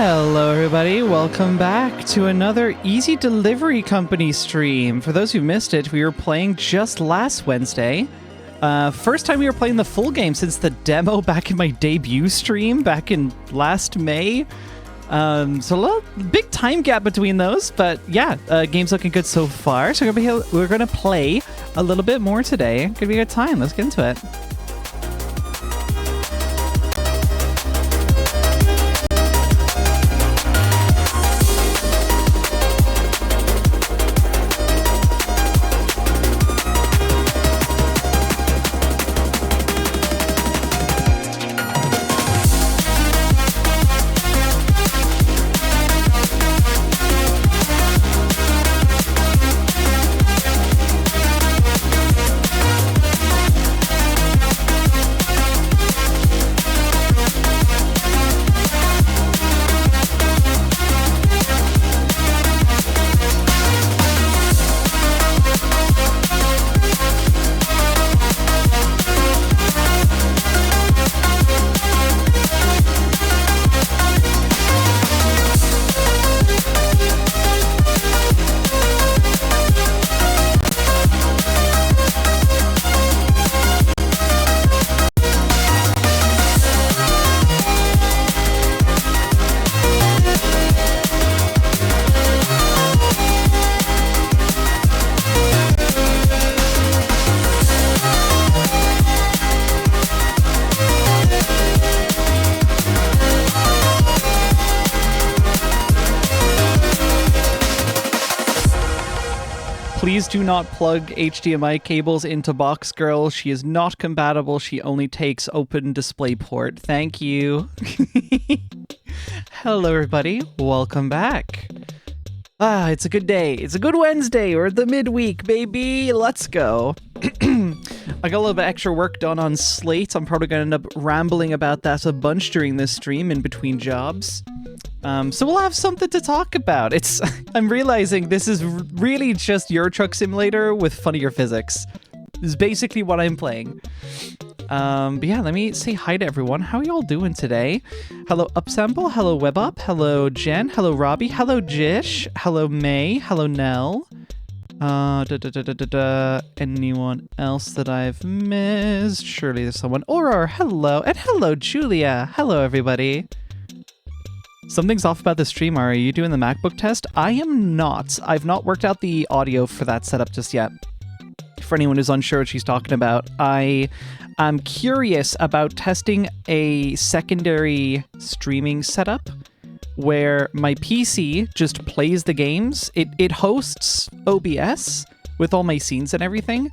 Hello everybody, welcome back to another Easy Delivery Company stream. For those who missed it, we were playing just last Wednesday. First time we were playing the full game since the demo back in my debut stream back in last May. So a little big time gap between those, but yeah, game's looking good so far. So we're gonna play a little bit more today. Gonna be a good time, let's get into it. Please do not plug HDMI cables into Box Girl. She is not compatible. She only takes open DisplayPort. Thank you. Hello, everybody. Welcome back. It's a good day. It's a good Wednesday. We're at the midweek, baby. Let's go. I got a little bit extra work done on Slate. I'm probably going to end up rambling about that a bunch during this stream in between jobs. So we'll have something to talk about. I'm realizing this is really just Euro Truck Simulator with funnier physics. This is basically what I'm playing. But yeah, let me say hi to everyone. How are y'all doing today? Hello Upsample, hello WebUp, hello Jen, hello Robbie, hello Jish, hello May, hello Nell. Anyone else that I've missed? Surely there's someone. Aurora, hello, and hello Julia. Hello everybody. Something's off about the stream. Are you doing the MacBook test? I am not. I've not worked out the audio for that setup just yet. For anyone who's unsure what she's talking about, I am curious about testing a secondary streaming setup where my PC just plays the games. It hosts OBS with all my scenes and everything,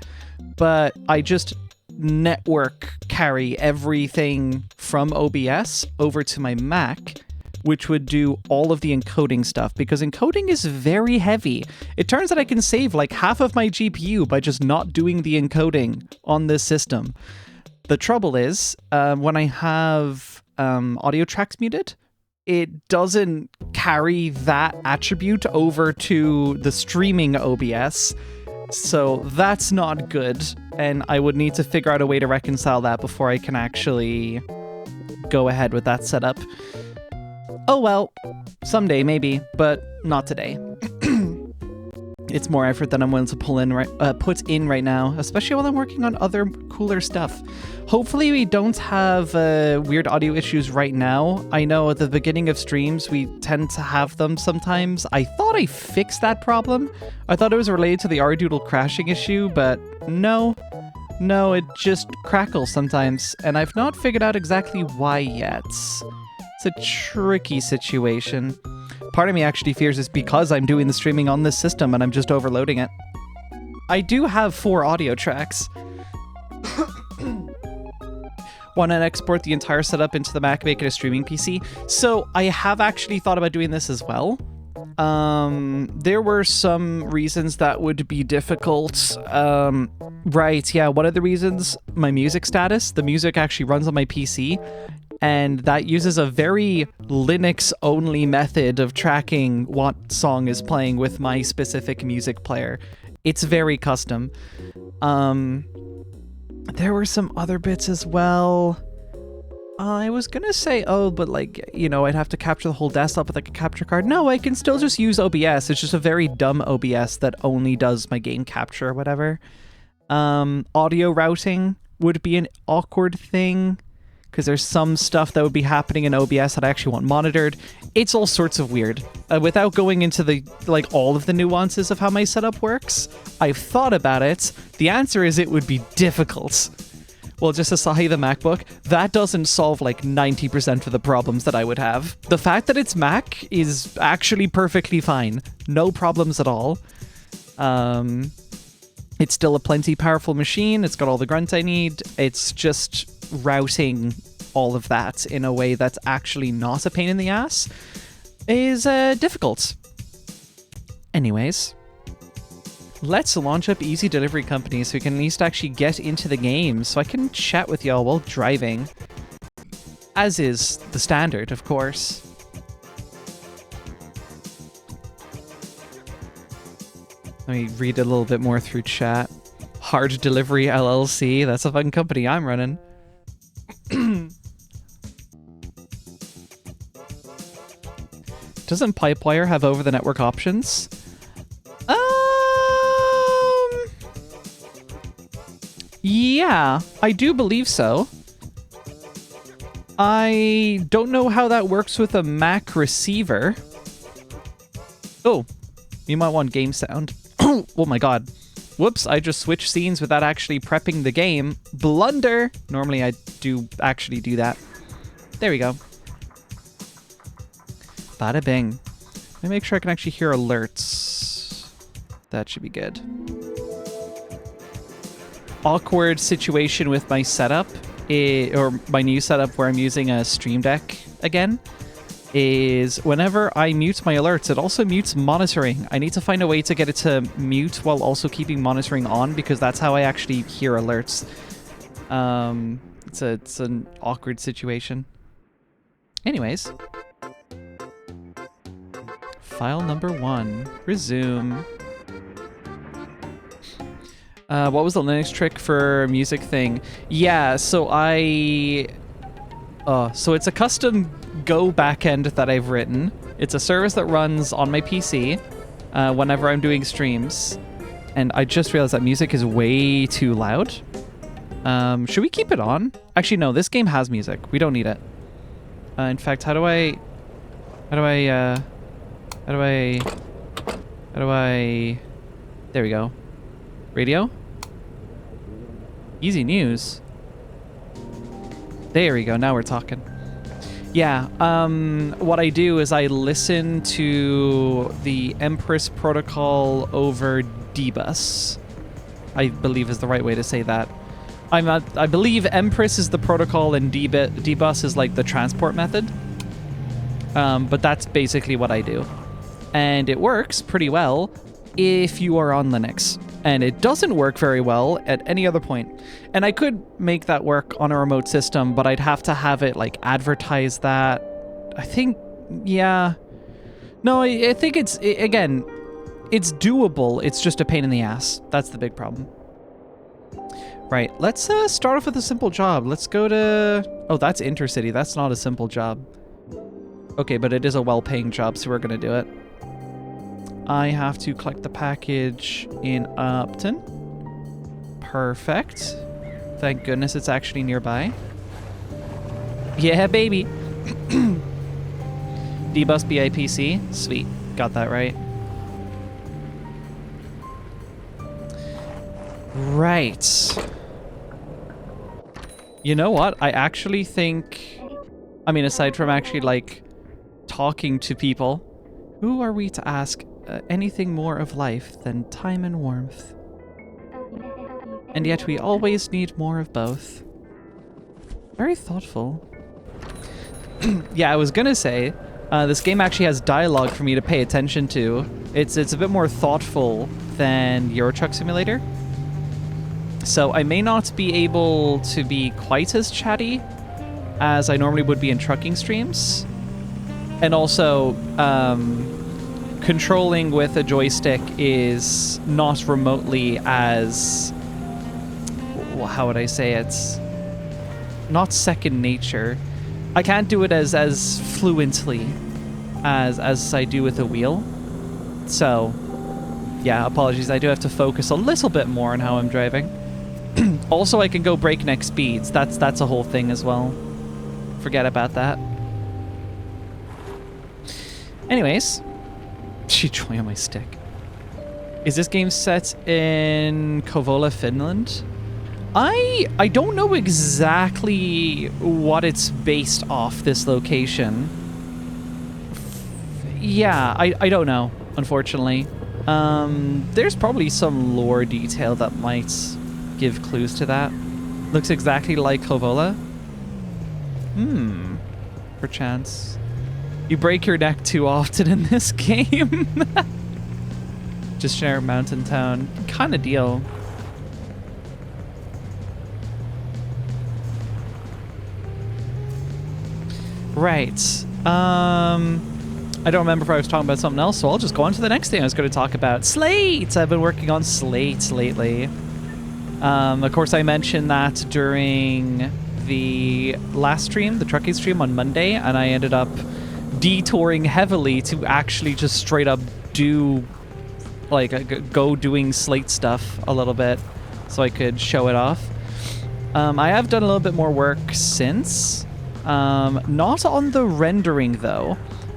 but I just network carry everything from OBS over to my Mac, which would do all of the encoding stuff, because encoding is very heavy. It turns out I can save like half of my GPU by just not doing the encoding on this system. The trouble is, when I have audio tracks muted, it doesn't carry that attribute over to the streaming OBS, so that's not good, and I would need to figure out a way to reconcile that before I can actually go ahead with that setup. Oh well, someday maybe, but not today. It's more effort than I'm willing to put in right now, especially while I'm working on other cooler stuff. Hopefully we don't have weird audio issues right now. I know at the beginning of streams we tend to have them sometimes. I thought I fixed that problem. I thought it was related to the Ardoodle crashing issue, but no, it just crackles sometimes, and I've not figured out exactly why yet. It's a tricky situation. Part of me actually fears it's because I'm doing the streaming on this system and I'm just overloading it. I do have 4 audio tracks. Want to export the entire setup into the Mac, make it a streaming PC? So I have actually thought about doing this as well. There were some reasons that would be difficult. Right, yeah, one of the reasons, my music status. The music actually runs on my PC, and that uses a very Linux-only method of tracking what song is playing with my specific music player. It's very custom. There were some other bits as well. I was gonna say, oh, but like, you know, I'd have to capture the whole desktop with like a capture card. No, I can still just use OBS. It's just a very dumb OBS that only does my game capture or whatever. Audio routing would be an awkward thing because there's some stuff that would be happening in OBS that I actually want monitored. It's all sorts of weird. Without going into the like all of the nuances of how my setup works, I've thought about it. The answer is it would be difficult. Well, just Asahi the MacBook, that doesn't solve like 90% of the problems that I would have. The fact that it's Mac is actually perfectly fine. No problems at all. It's still a plenty powerful machine. It's got all the grunt I need. It's just routing all of that in a way that's actually not a pain in the ass is difficult. Anyways. Let's launch up Easy Delivery Company so we can at least actually get into the game so I can chat with y'all while driving. As is the standard, of course. Let me read a little bit more through chat. Hard Delivery LLC, that's a fun company I'm running. Doesn't Pipewire have over-the-network options? Yeah, I do believe so. I don't know how that works with a Mac receiver. Oh, you might want game sound. Oh my god. Whoops, I just switched scenes without actually prepping the game. Blunder! Normally I do actually do that. There we go. Bada bing. Let me make sure I can actually hear alerts. That should be good. Awkward situation with my setup, or my new setup where I'm using a Stream Deck again, is whenever I mute my alerts, it also mutes monitoring. I need to find a way to get it to mute while also keeping monitoring on, because that's how I actually hear alerts. It's an awkward situation. Anyways. File number 1. Resume. What was the Linux trick for music thing? Yeah, so so it's a custom Go backend that I've written. It's a service that runs on my PC whenever I'm doing streams. And I just realized that music is way too loud. Should we keep it on? Actually, no, this game has music. We don't need it. In fact, how do I... There we go. Radio? Easy news. There we go, now we're talking. Yeah, what I do is I listen to the Empress protocol over dbus. I believe is the right way to say that. I believe Empress is the protocol and dbus is like the transport method. But that's basically what I do. And it works pretty well if you are on Linux. And it doesn't work very well at any other point. And I could make that work on a remote system, but I'd have to have it like advertise that. I think, yeah. No, I think again, it's doable. It's just a pain in the ass. That's the big problem. Right, let's start off with a simple job. Let's go to... Oh, that's Intercity. That's not a simple job. Okay, but it is a well-paying job, so we're going to do it. I have to collect the package in Upton. Perfect. Thank goodness it's actually nearby. Yeah, baby. dbus BIPC. Sweet. Got that right. Right. You know what? I actually think... I mean, aside from actually, like, talking to people, who are we to ask anything more of life than time and warmth? And yet we always need more of both. Very thoughtful. Yeah, I was gonna say, this game actually has dialogue for me to pay attention to. It's a bit more thoughtful than Euro Truck Simulator. So I may not be able to be quite as chatty as I normally would be in trucking streams. And also, controlling with a joystick is not remotely as... How would I say it? Not second nature. I can't do it as fluently as I do with a wheel. So, yeah, apologies. I do have to focus a little bit more on how I'm driving. Also, I can go breakneck speeds. That's a whole thing as well. Forget about that. Anyways, she joy on my stick. Is this game set in Kouvola, Finland? I don't know exactly what it's based off, this location. Yeah, I don't know, unfortunately. There's probably some lore detail that might give clues to that. Looks exactly like Kouvola. Perchance. You break your neck too often in this game. Just share mountain town. Kind of deal. Right. I don't remember if I was talking about something else, so I'll just go on to the next thing I was going to talk about. Slates! I've been working on slates lately. Of course, I mentioned that during the last stream, the trucking stream on Monday, and I ended up detouring heavily to actually just straight up do, like, go doing slate stuff a little bit so I could show it off. I have done a little bit more work since. Not on the rendering, though.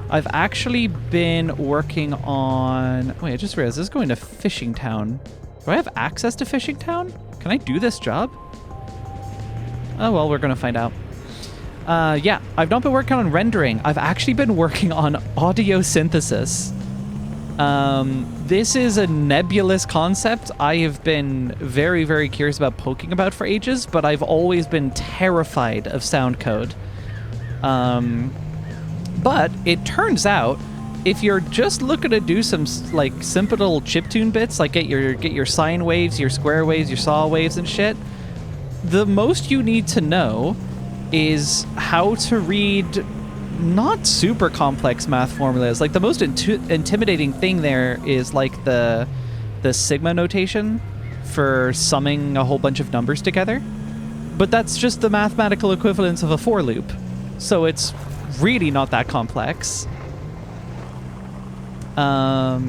I've actually been working on... Wait, I just realized this is going to Fishing Town. Do I have access to Fishing Town? Can I do this job? Oh, well, we're going to find out. Yeah, I've not been working on rendering. I've actually been working on audio synthesis. This is a nebulous concept I have been very, very curious about poking about for ages, but I've always been terrified of sound code. But it turns out, if you're just looking to do some like simple little chiptune bits, like get your sine waves, your square waves, your saw waves and shit, the most you need to know is how to read not super complex math formulas. Like the most intimidating thing there is like the sigma notation for summing a whole bunch of numbers together. But that's just the mathematical equivalence of a for loop. So it's really not that complex. So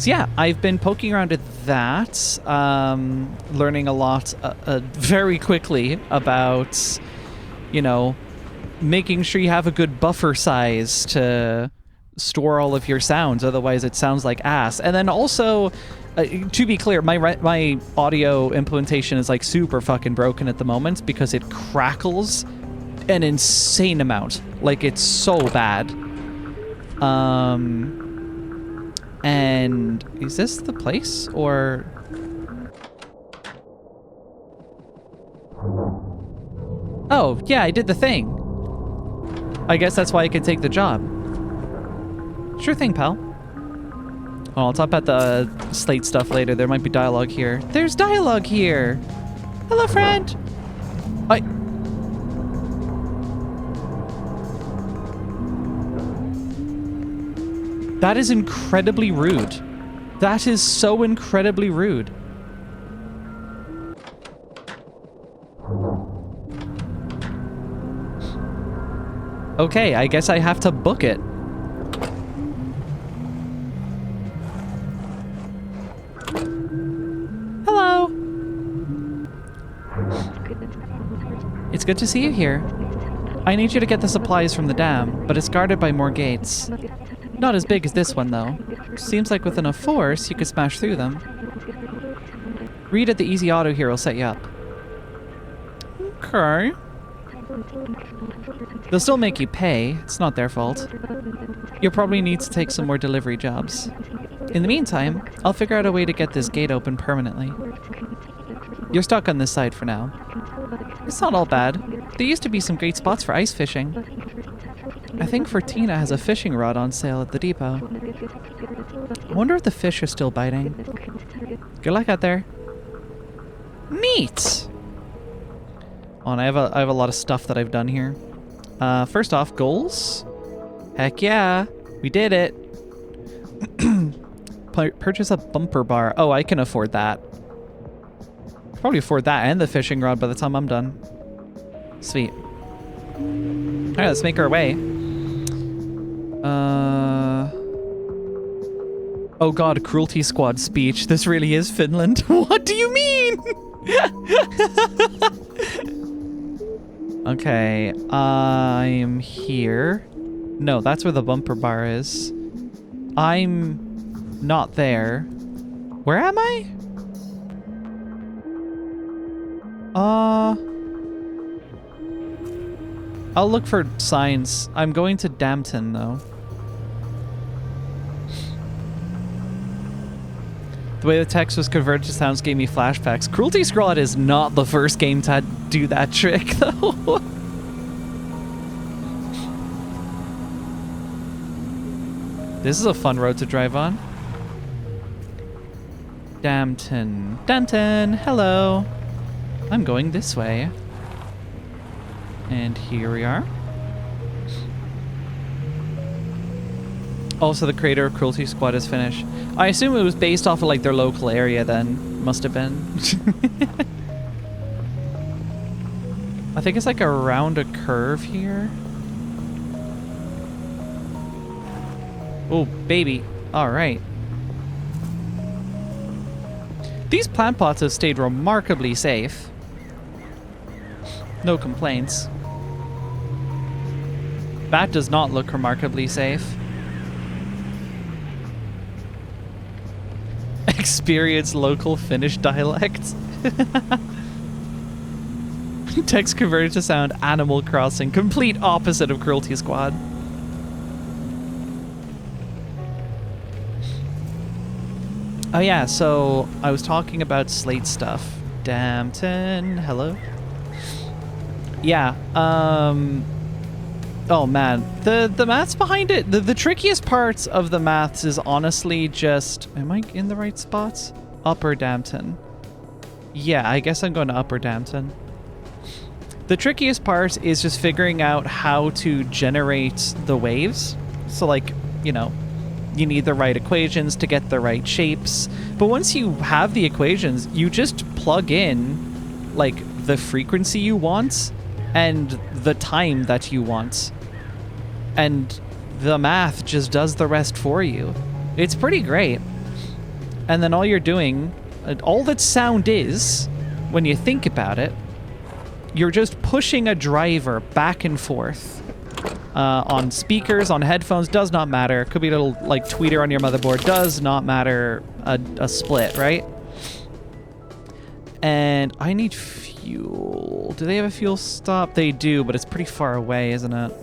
yeah, I've been poking around at that, learning a lot very quickly about, you know, making sure you have a good buffer size to store all of your sounds, otherwise it sounds like ass. And then also, to be clear, my audio implementation is like super fucking broken at the moment because it crackles an insane amount. Like, it's so bad. And is this the place, or... Oh, yeah, I did the thing. I guess that's why I could take the job. Sure thing, pal. Oh, I'll talk about the slate stuff later. There might be dialogue here. There's dialogue here! Hello, friend! That is incredibly rude. That is so incredibly rude. Okay, I guess I have to book it. Hello. It's good to see you here. I need you to get the supplies from the dam, but it's guarded by more gates. Not as big as this one, though. Seems like with enough force, you could smash through them. Read at the Easy Auto here will set you up. Okay. They'll still make you pay. It's not their fault. You'll probably need to take some more delivery jobs. In the meantime, I'll figure out a way to get this gate open permanently. You're stuck on this side for now. It's not all bad. There used to be some great spots for ice fishing. I think Fortina has a fishing rod on sale at the depot. I wonder if the fish are still biting. Good luck out there. Neat! Oh, and I have a lot of stuff that I've done here. First off, goals. Heck yeah, we did it. Purchase a bumper bar. Oh, I can afford that. Probably afford that and the fishing rod by the time I'm done. Sweet. Alright, let's make our way. Oh god, Cruelty Squad speech. This really is Finland. What do you mean? Okay, I'm here. No, that's where the bumper bar is. I'm not there. Where am I? I'll look for signs. I'm going to Dampton, though. The way the text was converted to sounds gave me flashbacks. Cruelty Squad is not the first game to do that trick, though. This is a fun road to drive on. Dampton. Dampton, hello. I'm going this way. And here we are. Also, the creator of Cruelty Squad is Finnish. I assume it was based off of like their local area then. Must have been. I think it's like around a curve here. Oh, baby. Alright. These plant pots have stayed remarkably safe. No complaints. That does not look remarkably safe. Experience local Finnish dialect. Text converted to sound Animal Crossing. Complete opposite of Cruelty Squad. Oh yeah, so I was talking about Slate stuff. Dampton, hello? Yeah, oh man, the maths behind it, the trickiest parts of the maths is honestly just, am I in the right spots? Upper Dampton. Yeah, I guess I'm going to Upper Dampton. The trickiest part is just figuring out how to generate the waves. So like, you know, you need the right equations to get the right shapes. But once you have the equations, you just plug in like the frequency you want and the time that you want. And the math just does the rest for you. It's pretty great. And then all you're doing, all that sound is, when you think about it, you're just pushing a driver back and forth. On speakers, on headphones, does not matter. Could be a little like tweeter on your motherboard, does not matter. A split, right? And I need fuel. Do they have a fuel stop? They do, but it's pretty far away, isn't it?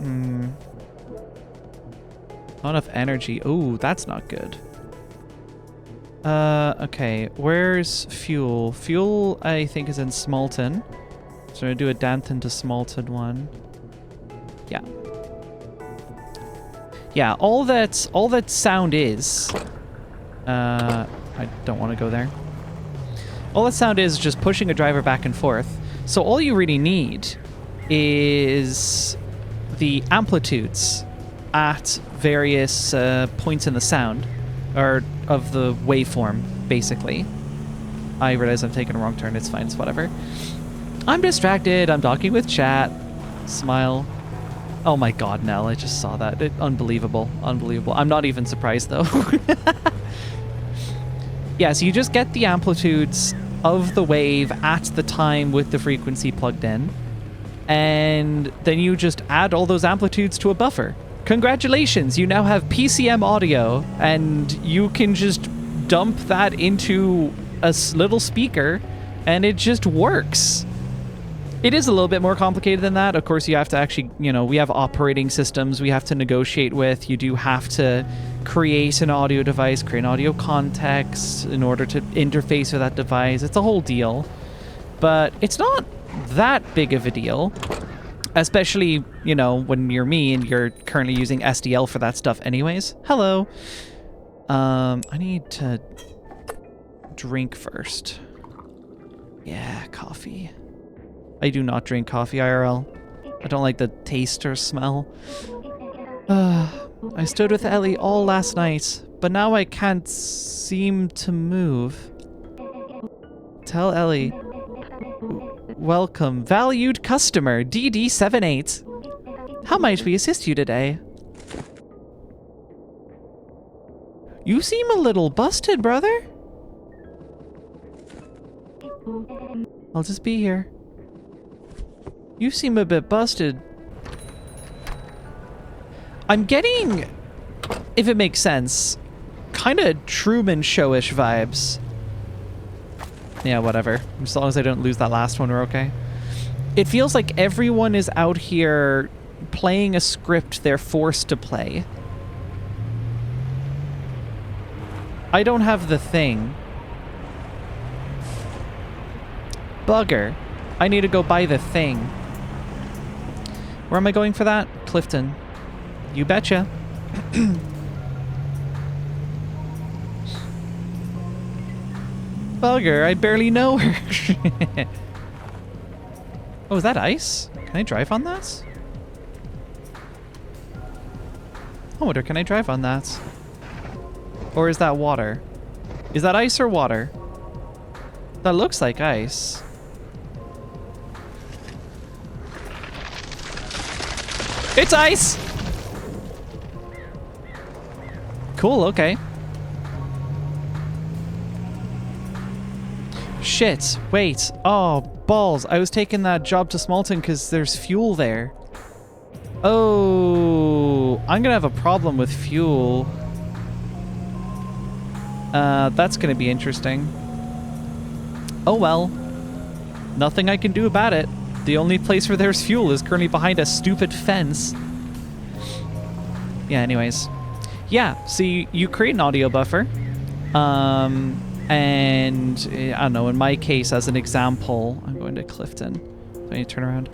Not enough energy. Oh, that's not good. Okay, where's fuel? Fuel, I think, is in Smalton. So I'm gonna do a Dampton to Smalton one. Yeah. Yeah, all that sound is... I don't want to go there. All that sound is just pushing a driver back and forth. So all you really need is the amplitudes at various points in the sound, or of the waveform, basically. I realize I'm taking a wrong turn. It's fine. It's whatever. I'm distracted. I'm talking with chat. Smile. Oh my god, Nell, I just saw that. Unbelievable. Unbelievable. I'm not even surprised, though. Yeah, so you just get the amplitudes of the wave at the time with the frequency plugged in, and then you just add all those amplitudes to a buffer. Congratulations, you now have PCM audio, and you can just dump that into a little speaker, and it just works. It is a little bit more complicated than that. Of course, you have to actually, you know, we have operating systems we have to negotiate with. You do have to create an audio device, create an audio context in order to interface with that device. It's a whole deal. But it's not that big of a deal, especially, you know, when you're me and you're currently using SDL for that stuff anyways. Hello. I need to drink first. Yeah, coffee. I do not drink coffee IRL. I don't like the taste or smell. I stood with Ellie all last night, but now I can't seem to move. Tell Ellie. Welcome, valued customer, DD78. How might we assist you today? You seem a little busted, brother. I'll just be here. You seem a bit busted. I'm getting, if it makes sense, kind of Truman Show-ish vibes. Yeah, whatever. As long as I don't lose that last one, we're okay. It feels like everyone is out here playing a script they're forced to play. I don't have the thing. Bugger. I need to go buy the thing. Where am I going for that? Clifton. You betcha. Bugger, I barely know her. Oh, is that ice? Can I drive on that? I wonder, can I drive on that? Or is that water? Is that ice or water? That looks like ice. It's ice! Cool, okay. Shit, wait. Oh, balls. I was taking that job to Smalton because there's fuel there. Oh, I'm gonna have a problem with fuel. That's gonna be interesting. Oh well. Nothing I can do about it. The only place where there's fuel is currently behind a stupid fence. Yeah, anyways. Yeah, so you create an audio buffer. And I don't know, in my case, as an example, I'm going to Clifton. Do I need to turn around?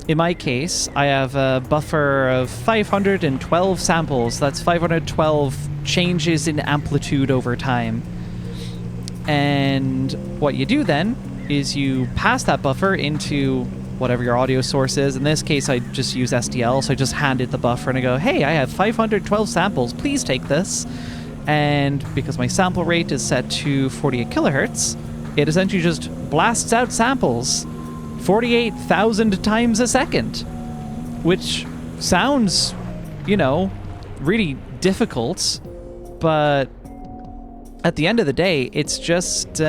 In my case, I have a buffer of 512 samples. That's 512 changes in amplitude over time. And what you do then is you pass that buffer into whatever your audio source is. In this case, I just use SDL, so I just hand it the buffer and I go, hey, I have 512 samples, please take this. And because my sample rate is set to 48 kilohertz, it essentially just blasts out samples 48,000 times a second, which sounds, you know, really difficult, but at the end of the day, it's just,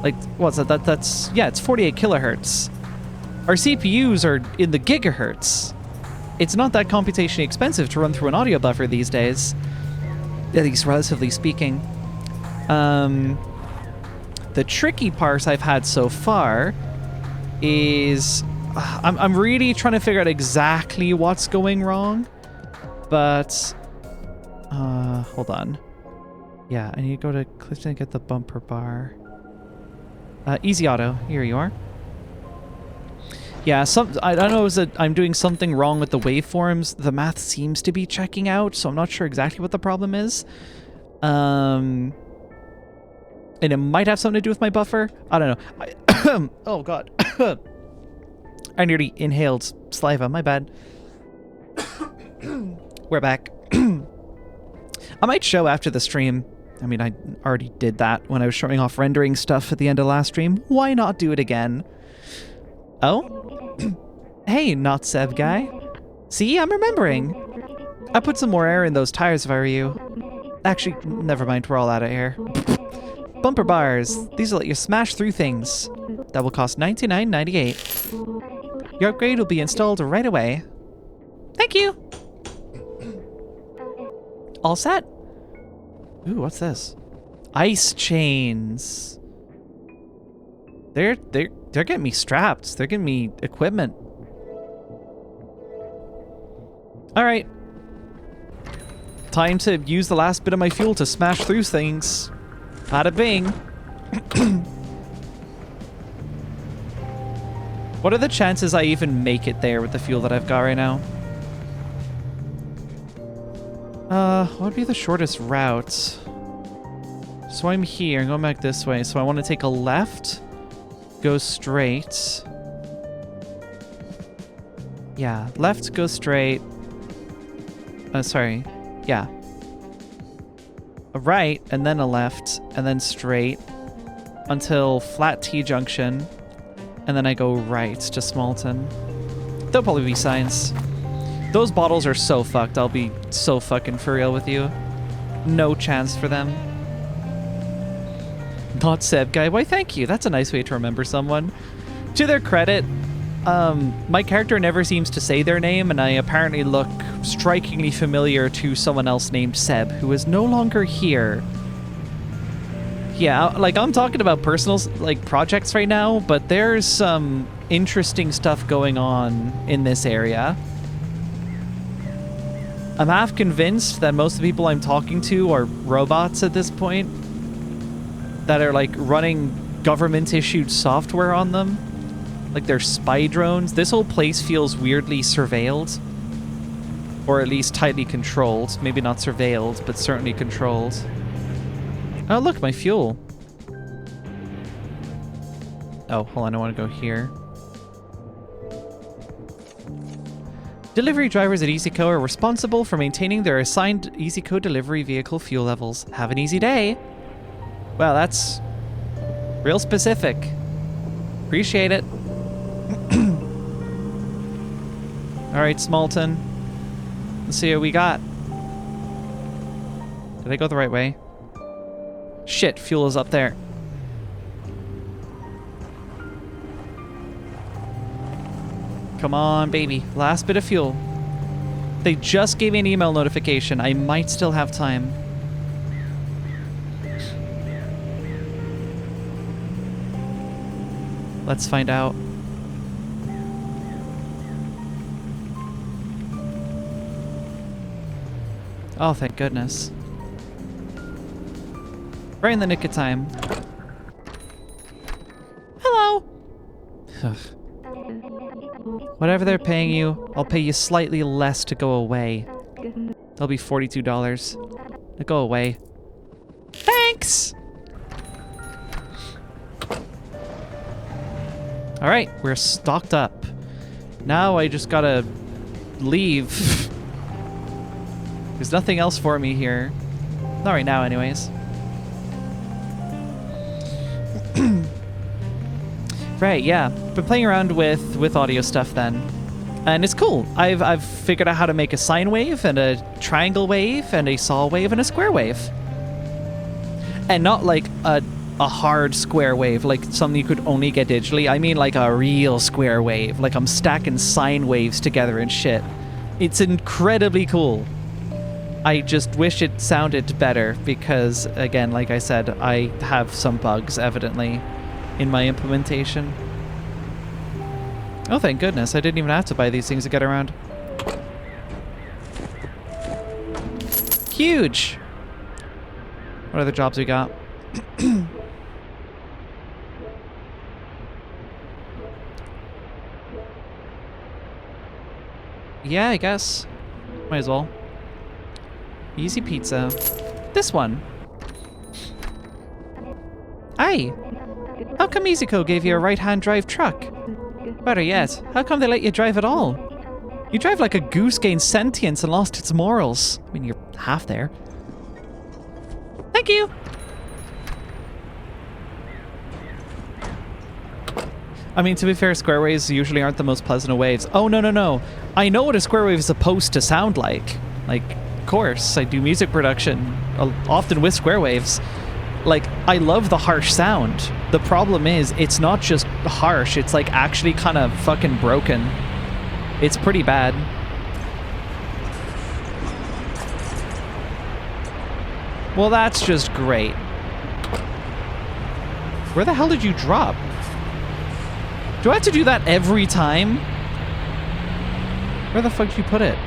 like, what's that? That's, yeah, it's 48 kilohertz. Our CPUs are in the gigahertz. It's not that computationally expensive to run through an audio buffer these days, at least relatively speaking. The tricky part I've had so far is I'm really trying to figure out exactly what's going wrong, but hold on. Yeah, I need to go to Clifton and get the bumper bar. Easy auto, here you are. Yeah, I don't know if I'm doing something wrong with the waveforms. The math seems to be checking out, so I'm not sure exactly what the problem is. And it might have something to do with my buffer. I don't know. Oh, God. I nearly inhaled saliva. My bad. We're back. I might show after the stream. I mean, I already did that when I was showing off rendering stuff at the end of last stream. Why not do it again? Oh? Hey, not Seb guy. See, I'm remembering. I put some more air in those tires if I were you. Actually, never mind. We're all out of air. Bumper bars. These will let you smash through things. That will cost $99.98. Your upgrade will be installed right away. Thank you. All set. Ooh, what's this? Ice chains. They're getting me strapped. They're getting me equipment. All right. Time to use the last bit of my fuel to smash through things. Bada bing. What are the chances I even make it there with the fuel that I've got right now? What would be the shortest route? So I'm here, I'm going back this way. So I want to take a left, go straight. Yeah, left, go straight. Sorry. Yeah. A right, and then a left, and then straight until flat T junction, and then I go right to Smalton. There'll probably be signs. Those bottles are so fucked. I'll be so fucking for real with you. No chance for them. Not Seb guy. Why, thank you. That's a nice way to remember someone. To their credit, my character never seems to say their name, and I apparently look strikingly familiar to someone else named Seb, who is no longer here. Yeah, like, I'm talking about personal, like, projects right now, but there's some interesting stuff going on in this area. I'm half convinced that most of the people I'm talking to are robots at this point that are, like, running government-issued software on them. Like, they're spy drones. This whole place feels weirdly surveilled. Or at least tightly controlled. Maybe not surveilled, but certainly controlled. Oh, look, my fuel. Oh, hold on, I want to go here. Delivery drivers at EasyCo are responsible for maintaining their assigned EasyCo delivery vehicle fuel levels. Have an easy day. Wow, that's real specific. Appreciate it. Alright, Smolton. Let's see what we got. Did I go the right way? Shit, fuel is up there. Come on, baby. Last bit of fuel. They just gave me an email notification. I might still have time. Let's find out. Oh, thank goodness. Right in the nick of time. Hello! Ugh. Whatever they're paying you, I'll pay you slightly less to go away. That'll be $42. Now go away. Thanks! Alright, we're stocked up. Now I just gotta leave. There's nothing else for me here. Not right now, anyways. Right, yeah. Been playing around with audio stuff then. And it's cool. I've figured out how to make a sine wave and a triangle wave and a saw wave and a square wave. And not like a hard square wave, like something you could only get digitally. I mean like a real square wave. Like I'm stacking sine waves together and shit. It's incredibly cool. I just wish it sounded better because, again, like I said, I have some bugs, evidently, in my implementation. Oh, thank goodness. I didn't even have to buy these things to get around. Huge! What other jobs we got? Yeah, I guess. Might as well. Easy pizza. This one. Aye. How come EasyCo gave you a right-hand drive truck? Better yet, how come they let you drive at all? You drive like a goose gained sentience and lost its morals. I mean, you're half there. Thank you! I mean, to be fair, square waves usually aren't the most pleasant of waves. Oh, no, no, no. I know what a square wave is supposed to sound like. Like, of course, I do music production, often with square waves. Like, I love the harsh sound. The problem is, it's not just harsh, it's like actually kind of fucking broken. It's pretty bad. Well, that's just great. Where the hell did you drop? Do I have to do that every time? Where the fuck did you put it?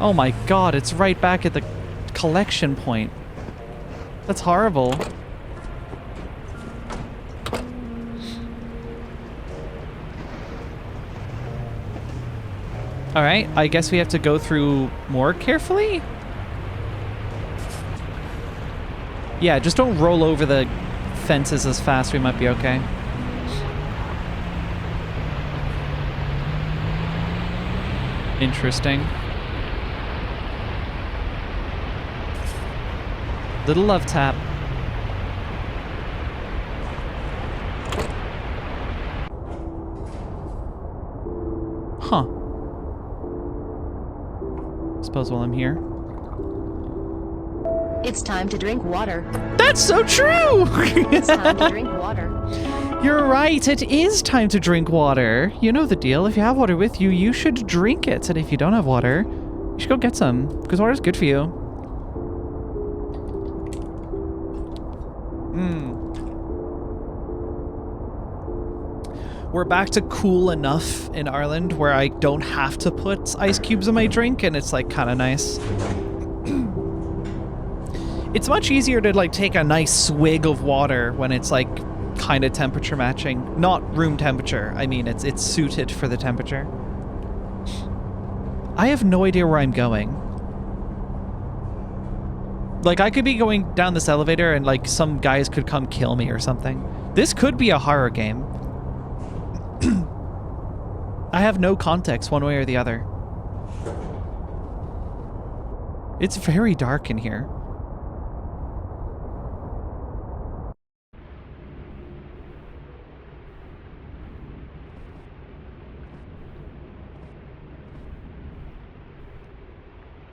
Oh my god, it's right back at the collection point. That's horrible. Alright, I guess we have to go through more carefully? Yeah, just don't roll over the fences as fast, we might be okay. Interesting. Little love tap. Huh. Suppose while I'm here. It's time to drink water. That's so true! It's time to drink water. You're right, it is time to drink water. You know the deal. If you have water with you, you should drink it. And if you don't have water, you should go get some, because water's good for you. We're back to cool enough in Ireland where I don't have to put ice cubes in my drink, and it's like kind of nice. It's much easier to like take a nice swig of water when it's like kind of temperature matching, not room temperature. I mean, it's suited for the temperature. I have no idea where I'm going. Like, I could be going down this elevator and like some guys could come kill me or something. This could be a horror game. I have no context one way or the other. It's very dark in here.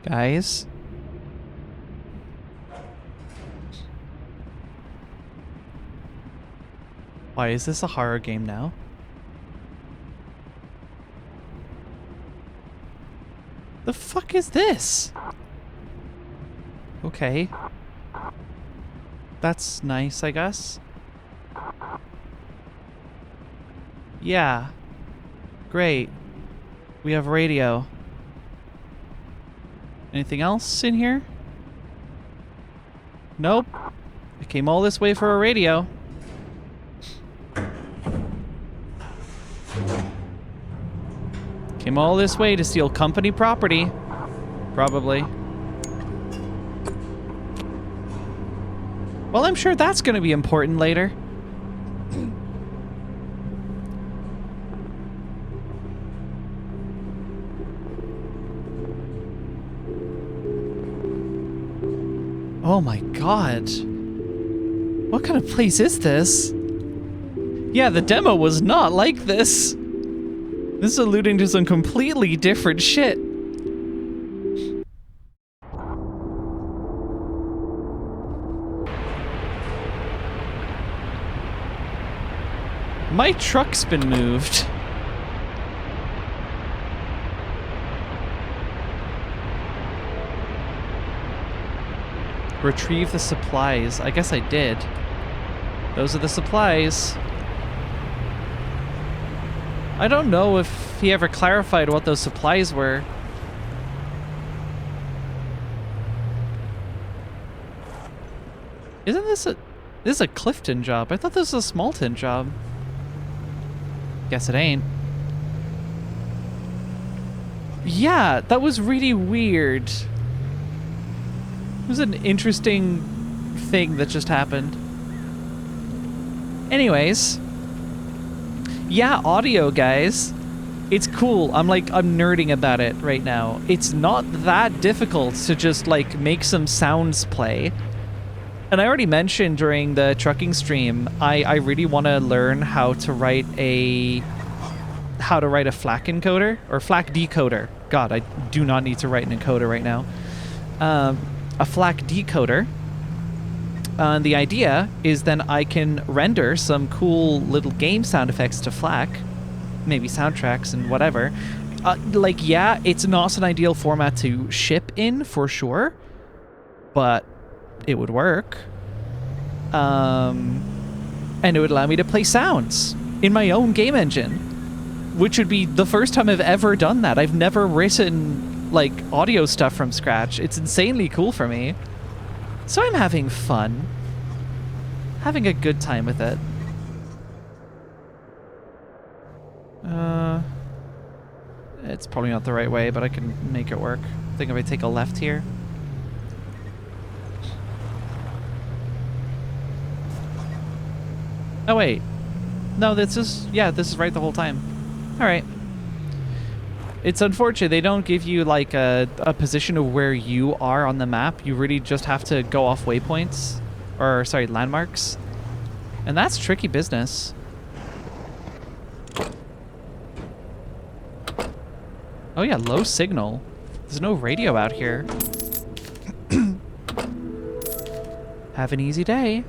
Guys? Why is this a horror game now? The fuck is this? Okay. That's nice, I guess. Yeah. Great. We have radio. Anything else in here? Nope. I came all this way for a radio. Came all this way to steal company property. Probably. Well, I'm sure that's going to be important later. Oh my god. What kind of place is this? Yeah, the demo was not like this. This is alluding to some completely different shit. My truck's been moved. Retrieve the supplies. I guess I did. Those are the supplies. I don't know if he ever clarified what those supplies were. Isn't this a... This is a Clifton job. I thought this was a Smallton job. Guess it ain't. Yeah, that was really weird. It was an interesting thing that just happened. Anyways. Yeah, audio, guys. It's cool. I'm nerding about it right now. It's not that difficult to just, like, make some sounds play. And I already mentioned during the trucking stream, I really want to learn how to write a FLAC encoder, or FLAC decoder. God, I do not need to write an encoder right now. A FLAC decoder. The idea is then I can render some cool little game sound effects to FLAC, maybe soundtracks and whatever. Yeah, it's not an ideal format to ship in for sure, but it would work. And it would allow me to play sounds in my own game engine, which would be the first time I've ever done that. I've never written, like, audio stuff from scratch. It's insanely cool for me. So I'm having fun. Having a good time with it. It's probably not the right way, but I can make it work. I think if I take a left here. Oh wait. No, this is right the whole time. Alright. It's unfortunate they don't give you like a position of where you are on the map. You really just have to go off waypoints, or sorry, landmarks. And that's tricky business. Oh yeah, low signal. There's no radio out here. Have an easy day.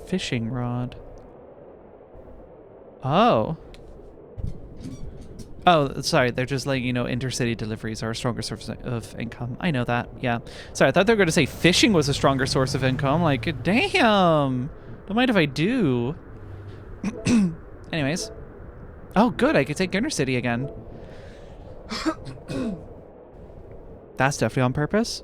Fishing rod. Oh. Oh, sorry. They're just letting you know intercity deliveries are a stronger source of income. I know that. Yeah. Sorry, I thought they were going to say fishing was a stronger source of income. Like, damn. Don't mind if I do. Anyways. Oh, good. I could take intercity again. That's definitely on purpose.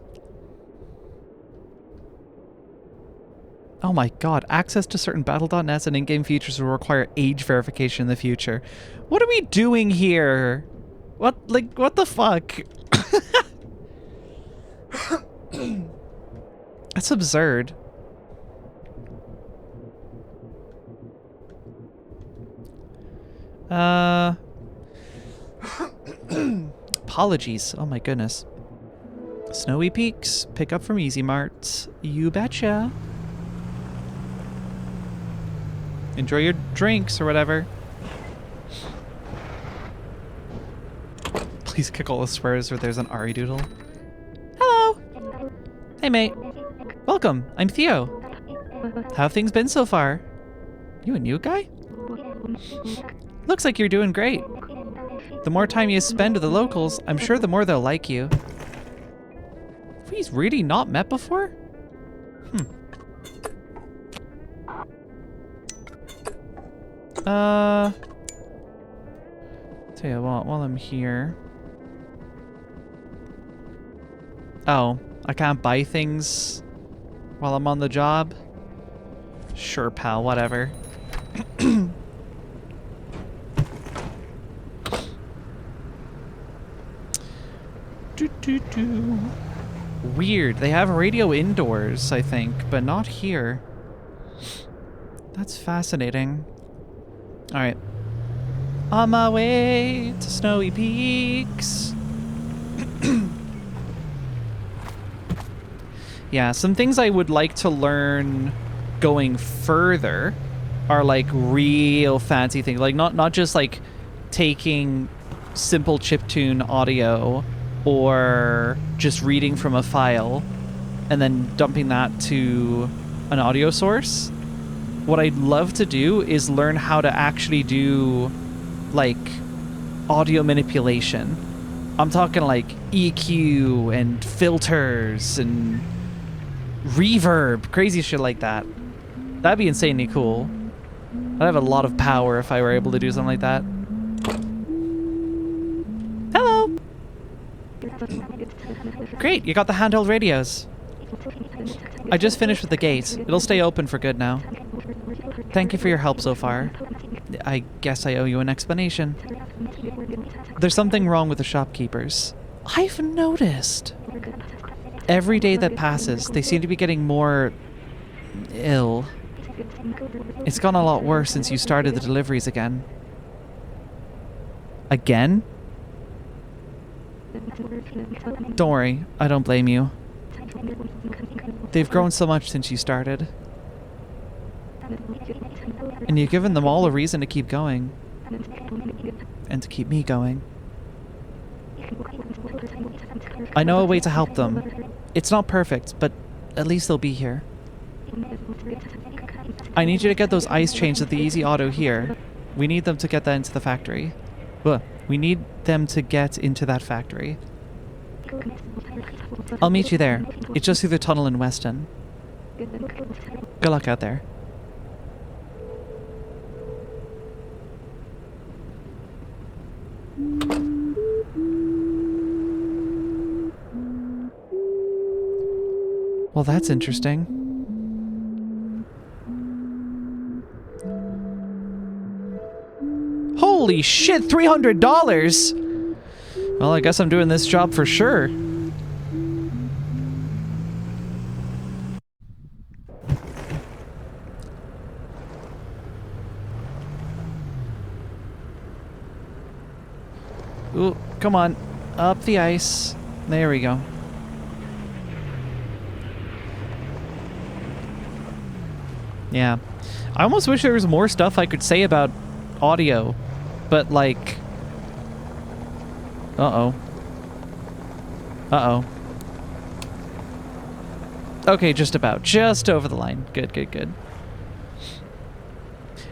Oh my god, access to certain battle.nets and in-game features will require age verification in the future. What are we doing here? What the fuck? That's absurd. Apologies. Oh my goodness. Snowy Peaks, pick up from Easy Mart. You betcha. Enjoy your drinks or whatever. Please kick all the swears where there's an Ari doodle. Hello. Hey, mate. Welcome. I'm Theo. How have things been so far? You a new guy? Looks like you're doing great. The more time you spend with the locals, I'm sure the more they'll like you. Have we really not met before? Tell you what, while I'm here. Oh, I can't buy things while I'm on the job? Sure, pal, whatever. Weird. They have radio indoors, I think, but not here. That's fascinating. Alright. On my way to Snowy Peaks. Yeah, some things I would like to learn going further are like real fancy things. Like not just like taking simple chiptune audio or just reading from a file and then dumping that to an audio source. What I'd love to do is learn how to actually do like audio manipulation. I'm talking like EQ and filters and reverb, crazy shit like that. That'd be insanely cool. I'd have a lot of power if I were able to do something like that. Hello! Great, you got the handheld radios. I just finished with the gate. It'll stay open for good now. Thank you for your help so far. I guess I owe you an explanation. There's something wrong with the shopkeepers. I've noticed. Every day that passes, they seem to be getting more ill. It's gone a lot worse since you started the deliveries again. Again? Don't worry, I don't blame you. They've grown so much since you started. And you've given them all a reason to keep going. And to keep me going. I know a way to help them. It's not perfect, but at least they'll be here. I need you to get those ice chains at the Easy Auto here. We need them to get that into the factory. We need them to get into that factory. I'll meet you there. It's just through the tunnel in Weston. Good luck out there. Well, that's interesting. Holy shit, $300! Well, I guess I'm doing this job for sure. Ooh, come on. Up the ice. There we go. Yeah. I almost wish there was more stuff I could say about audio, but like... Uh-oh. Uh-oh. Okay, just about. Just over the line. Good, good, good.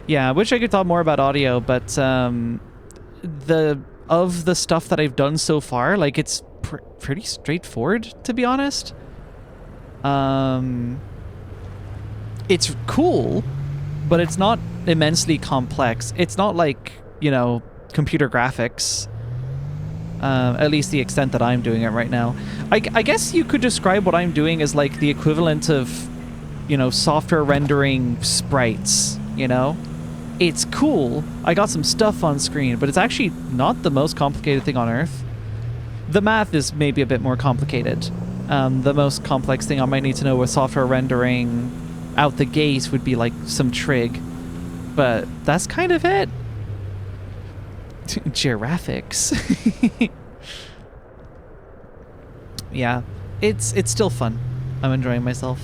Yeah, I wish I could talk more about audio, but of the stuff that I've done so far, like, it's pretty straightforward, to be honest. It's cool, but it's not immensely complex. It's not like, you know, computer graphics. At least the extent that I'm doing it right now. I guess you could describe what I'm doing as like the equivalent of, you know, software rendering sprites, you know? It's cool. I got some stuff on screen, but it's actually not the most complicated thing on earth. The math is maybe a bit more complicated. The most complex thing I might need to know with software rendering out the gate would be like some trig. But that's kind of it. Giraffics. Yeah, it's still fun. I'm enjoying myself.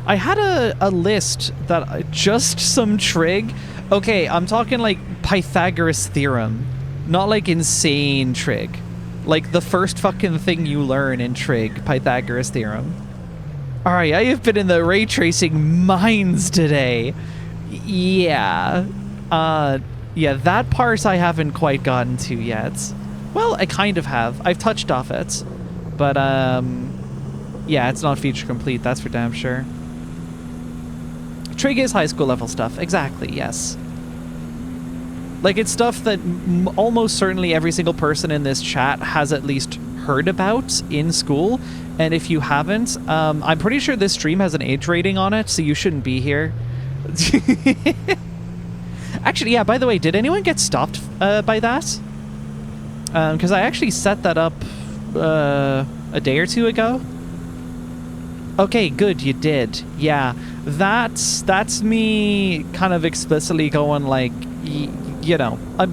I had a list that just some trig. Okay, I'm talking like Pythagoras theorem, not like insane trig. Like the first fucking thing you learn in trig, Pythagoras theorem. All right, I have been in the ray tracing mines today. Yeah. Yeah, that part I haven't quite gotten to yet. Well, I kind of have. I've touched off it. But, yeah, it's not feature complete, that's for damn sure. Trig is high school level stuff. Exactly, yes. Like, it's stuff that almost certainly every single person in this chat has at least heard about in school. And if you haven't, I'm pretty sure this stream has an age rating on it, so you shouldn't be here. Actually, yeah, by the way, did anyone get stopped by that? Because I actually set that up a day or two ago. Okay, good, you did. Yeah, that's me kind of explicitly going like, you know, I've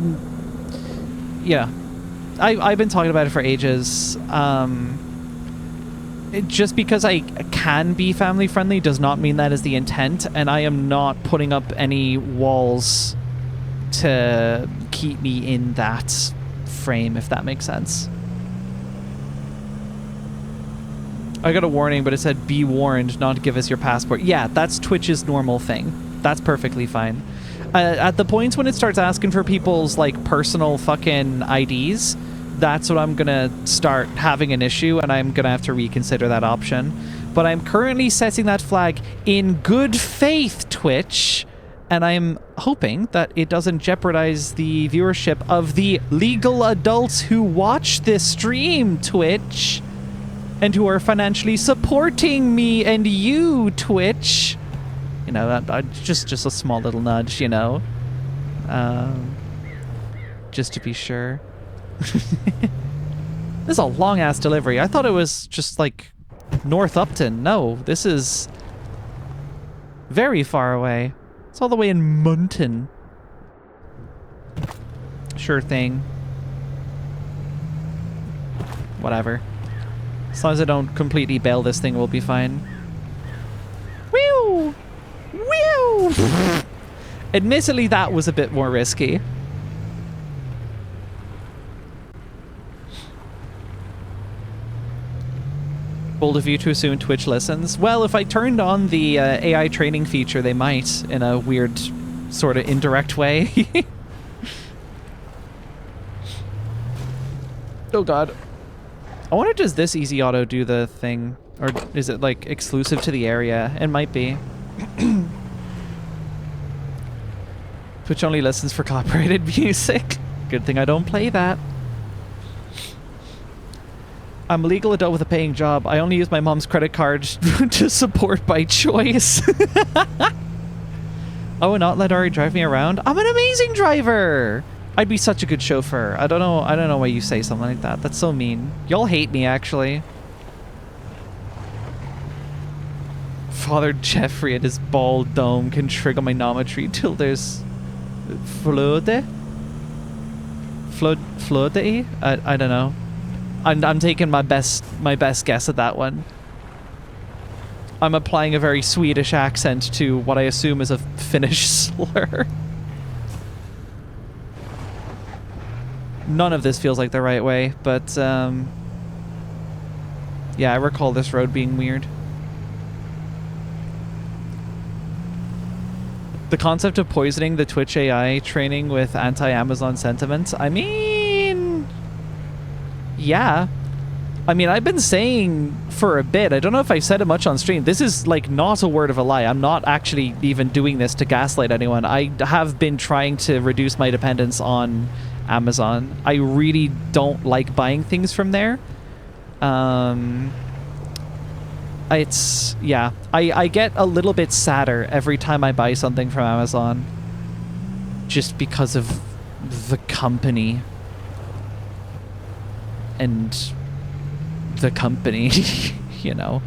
been talking about it for ages. Just because I can be family friendly does not mean that is the intent, and I am not putting up any walls to keep me in that frame, if that makes sense. I got a warning, but it said be warned not to give us your passport. Yeah, that's Twitch's normal thing. That's perfectly fine. At the points when it starts asking for people's like personal fucking IDs, that's what I'm gonna start having an issue, and I'm gonna have to reconsider that option. But I'm currently setting that flag in good faith, Twitch, and I'm hoping that it doesn't jeopardize the viewership of the legal adults who watch this stream, Twitch, and who are financially supporting me and you, Twitch. You know, just a small little nudge, you know, just to be sure. This is a long-ass delivery. I thought it was just, like, North Upton. No, this is very far away. It's all the way in Munton. Sure thing. Whatever. As long as I don't completely bail this thing, we'll be fine. Whew! Whew! Admittedly, that was a bit more risky. Bold of you to assume Twitch listens. Well, if I turned on the AI training feature, they might, in a weird, sort of indirect way. Oh god. I wonder, does this easy auto do the thing? Or is it, like, exclusive to the area? It might be. Twitch only listens for copyrighted music. Good thing I don't play that. I'm a legal adult with a paying job. I only use my mom's credit card to support by choice. Oh, and not let Ari drive me around? I'm an amazing driver! I'd be such a good chauffeur. I don't know why you say something like that. That's so mean. Y'all hate me, actually. Father Jeffrey at his bald dome can trigonometry till there's... Flode? Flode? I don't know. I'm taking my best guess at that one. I'm applying a very Swedish accent to what I assume is a Finnish slur. None of this feels like the right way, but yeah, I recall this road being weird. The concept of poisoning the Twitch AI training with anti-Amazon sentiments, I mean, yeah. I mean, I've been saying for a bit, I don't know if I said it much on stream, this is like not a word of a lie. I'm not actually even doing this to gaslight anyone. I have been trying to reduce my dependence on Amazon. I really don't like buying things from there. It's, yeah, I get a little bit sadder every time I buy something from Amazon just because of the company and the company, you know.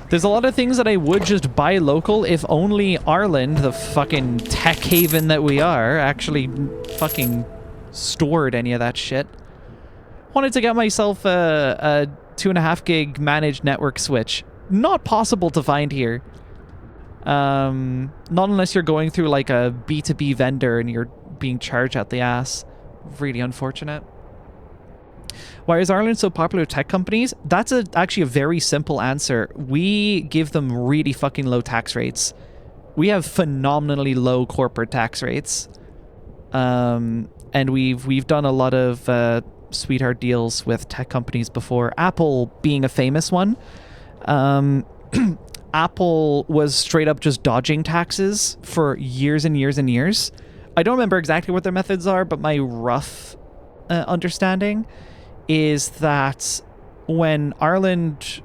There's a lot of things that I would just buy local if only Ireland, the fucking tech haven that we are, actually fucking stored any of that shit. Wanted to get myself a 2.5 gig managed network switch. Not possible to find here. Not unless you're going through like a B2B vendor and you're being charged at the ass. Really unfortunate. Why is Ireland so popular with tech companies? That's actually a very simple answer. We give them really fucking low tax rates. We have phenomenally low corporate tax rates. And we've done a lot of sweetheart deals with tech companies before. Apple being a famous one. Apple was straight up just dodging taxes for years and years and years. I don't remember exactly what their methods are, but my rough understanding is that when Ireland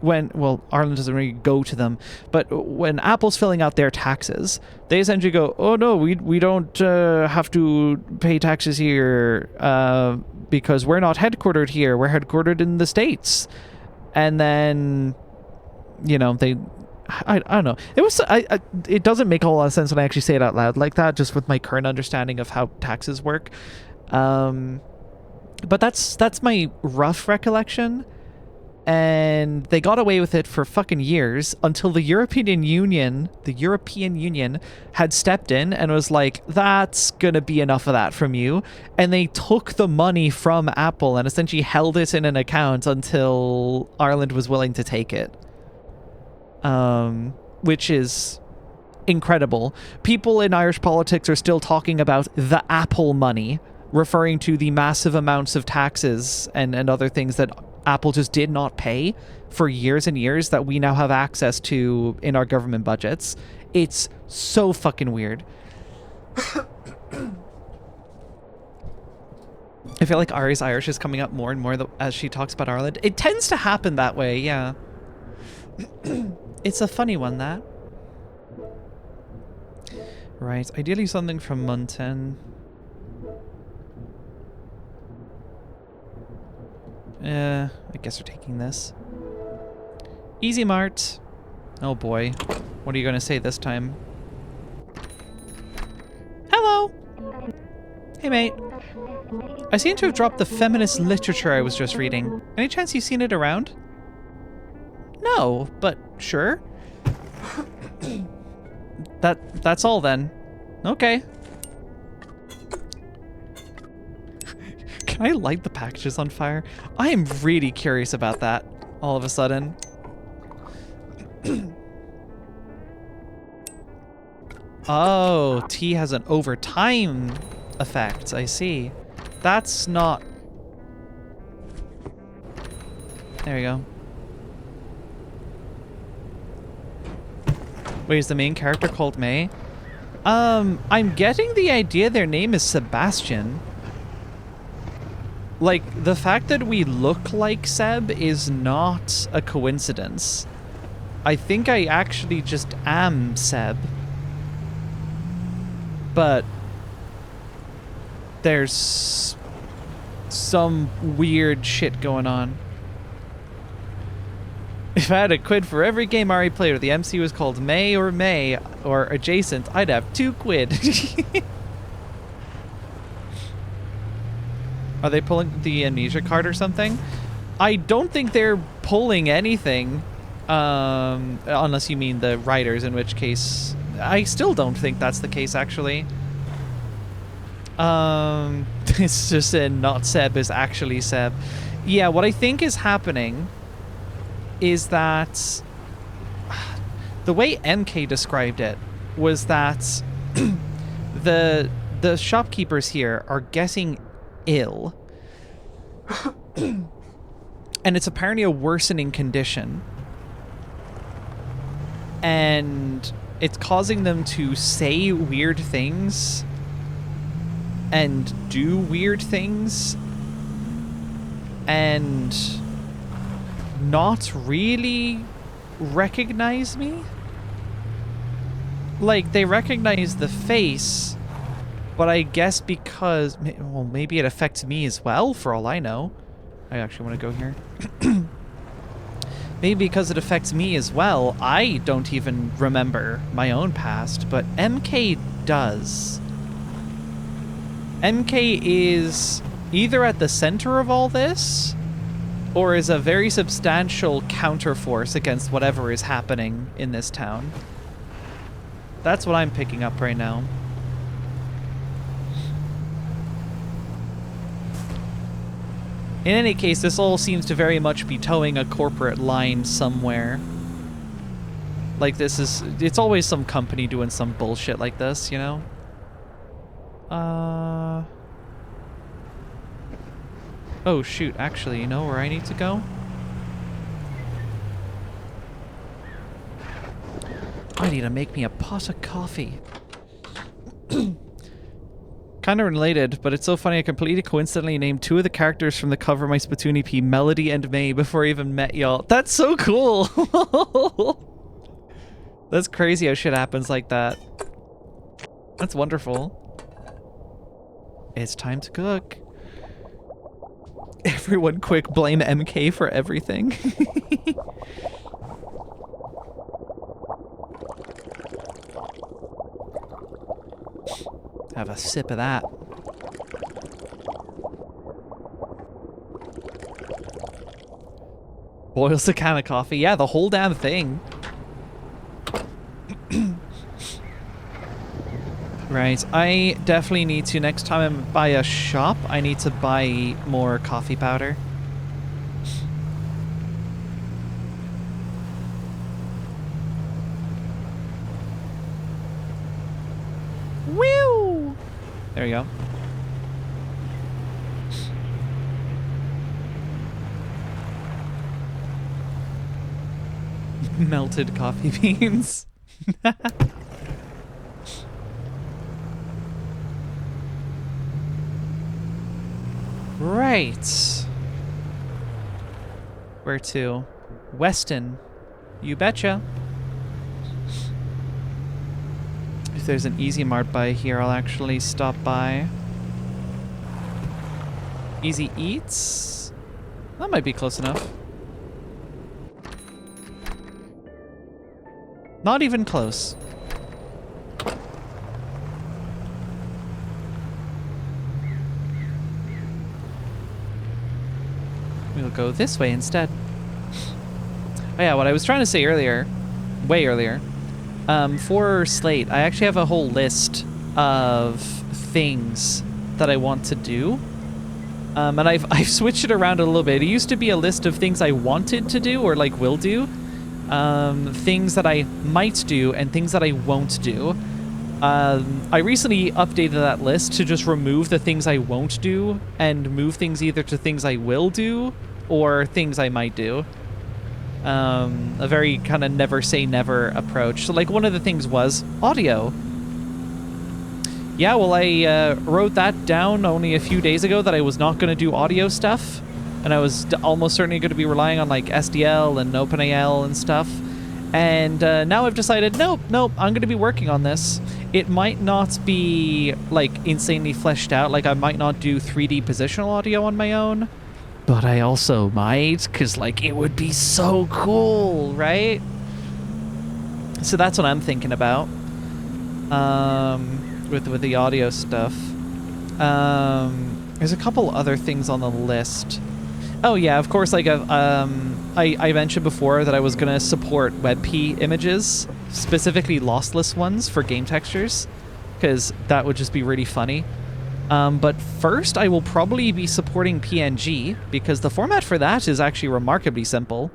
doesn't really go to them, but when Apple's filling out their taxes, they essentially go, oh no, we don't have to pay taxes here because we're not headquartered here. We're headquartered in the States. And then, you know, I don't know. It doesn't make a whole lot of sense when I actually say it out loud like that, just with my current understanding of how taxes work. But that's my rough recollection. And they got away with it for fucking years until the European Union had stepped in and was like, that's gonna be enough of that from you. And they took the money from Apple and essentially held it in an account until Ireland was willing to take it. Which is incredible. People in Irish politics are still talking about the Apple money, referring to the massive amounts of taxes and other things that Apple just did not pay for years and years that we now have access to in our government budgets. It's so fucking weird. I feel like Ari's Irish is coming up more and more as she talks about Ireland. It tends to happen that way, yeah. It's a funny one, that. Right, ideally something from Munten. I guess we're taking this. Easy Mart. Oh boy. What are you going to say this time? Hello! Hey mate. I seem to have dropped the feminist literature I was just reading. Any chance you've seen it around? No, but sure. That's all then. Okay. Can I light the packages on fire? I am really curious about that all of a sudden. Oh, tea has an overtime effect. I see. That's not... There we go. Wait, is the main character called May? I'm getting the idea their name is Sebastian. Like, the fact that we look like Seb is not a coincidence. I think I actually just am Seb. But there's some weird shit going on. If I had a quid for every game Ari played or the MC was called May or adjacent, I'd have 2 quid. Are they pulling the amnesia card or something? I don't think they're pulling anything, unless you mean the writers, in which case I still don't think that's the case, actually. It's just not Seb is actually Seb. Yeah, what I think is happening is that the way MK described it was that the shopkeepers here are getting ill. And it's apparently a worsening condition. And it's causing them to say weird things and do weird things and not really recognize me. Like, they recognize the face, but I guess because, well, maybe it affects me as well, for all I know. I actually want to go here. Maybe because it affects me as well, I don't even remember my own past, but MK does. MK is either at the center of all this, or is a very substantial counterforce against whatever is happening in this town. That's what I'm picking up right now. In any case, this all seems to very much be towing a corporate line somewhere. Like, it's always some company doing some bullshit like this, you know? Oh shoot, actually, you know where I need to go? I need to make me a pot of coffee. Kind of related, but it's so funny I completely coincidentally named two of the characters from the cover of my Splatoon EP, Melody and May, before I even met y'all. That's so cool! That's crazy how shit happens like that. That's wonderful. It's time to cook. Everyone quick blame MK for everything. Have a sip of that. Boils a can of coffee. Yeah, the whole damn thing. Right, I definitely need to, next time I buy a shop, I need to buy more coffee powder. Woo! There we go. Melted coffee beans. Right. Where to? Weston. You betcha. If there's an Easy Mart by here, I'll actually stop by. Easy Eats? That might be close enough. Not even close. We'll go this way instead. Oh yeah, what I was trying to say earlier, way earlier, for Slate, I actually have a whole list of things that I want to do. And I've switched it around a little bit. It used to be a list of things I wanted to do or like will do. Things that I might do and things that I won't do. I recently updated that list to just remove the things I won't do and move things either to things I will do or things I might do. A very kind of never say never approach. So like one of the things was audio. Yeah, well, I wrote that down only a few days ago that I was not going to do audio stuff. And I was almost certainly going to be relying on like SDL and OpenAL and stuff. And now I've decided, nope, I'm going to be working on this. It might not be like insanely fleshed out. Like I might not do 3D positional audio on my own. But I also might, because like it would be so cool, right? So that's what I'm thinking about. With the audio stuff. There's a couple other things on the list. Oh yeah, of course. Like I mentioned before that I was gonna support WebP images, specifically lossless ones for game textures, because that would just be really funny. But first, I will probably be supporting PNG because the format for that is actually remarkably simple,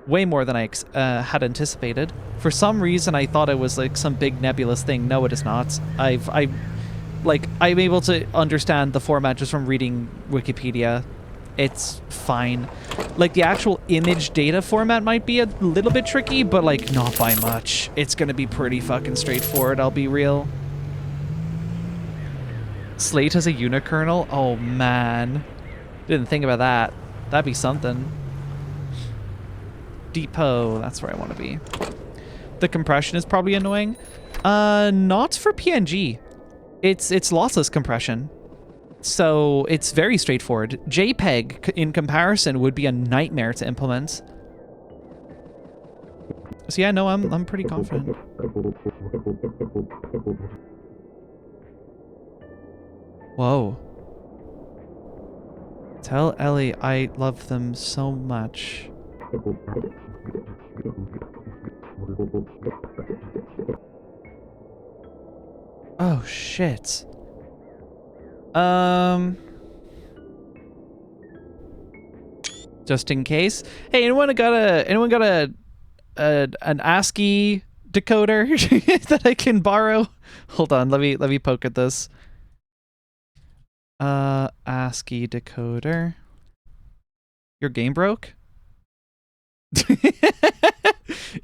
way more than I had anticipated. For some reason, I thought it was like some big nebulous thing. No, it is not. I'm able to understand the format just from reading Wikipedia. It's fine. Like, the actual image data format might be a little bit tricky, but, like, not by much. It's gonna be pretty fucking straightforward, I'll be real. Slate as a unikernel? Oh, man. Didn't think about that. That'd be something. Depot, that's where I want to be. The compression is probably annoying. Not for PNG. It's lossless compression. So it's very straightforward. JPEG, in comparison, would be a nightmare to implement. So yeah, no, I'm pretty confident. Whoa. Tell Ellie I love them so much. Oh shit. Just in case. Hey, anyone got an ASCII decoder that I can borrow? Hold on, let me poke at this. ASCII decoder. Your game broke?